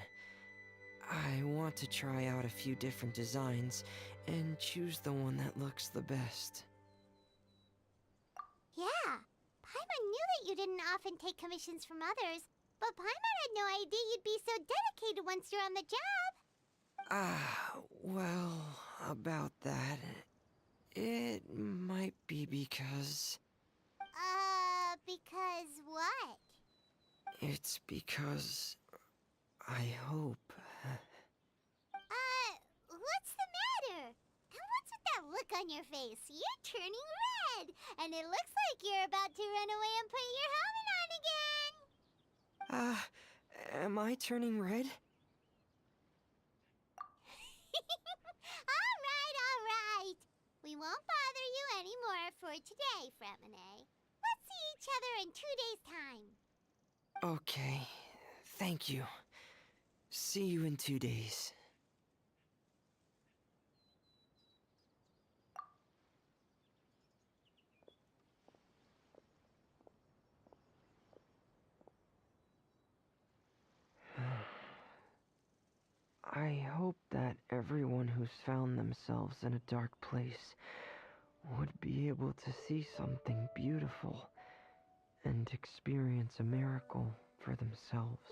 I want to try out a few different designs and choose the one that looks the best. Yeah, Paimon knew that you didn't often take commissions from others, but Paimon had no idea you'd be so dedicated once you're on the job. Well, about that, it might be because... Because what? It's because I hope... What's the matter? And what's with that look on your face? You're turning red, and it looks like you're about to run away and put your helmet on again. Am I turning red? Alright. We won't bother you anymore for today, Fremine. Let's see each other in 2 days' time. Okay, thank you. See you in 2 days. I hope that everyone who's found themselves in a dark place would be able to see something beautiful and experience a miracle for themselves.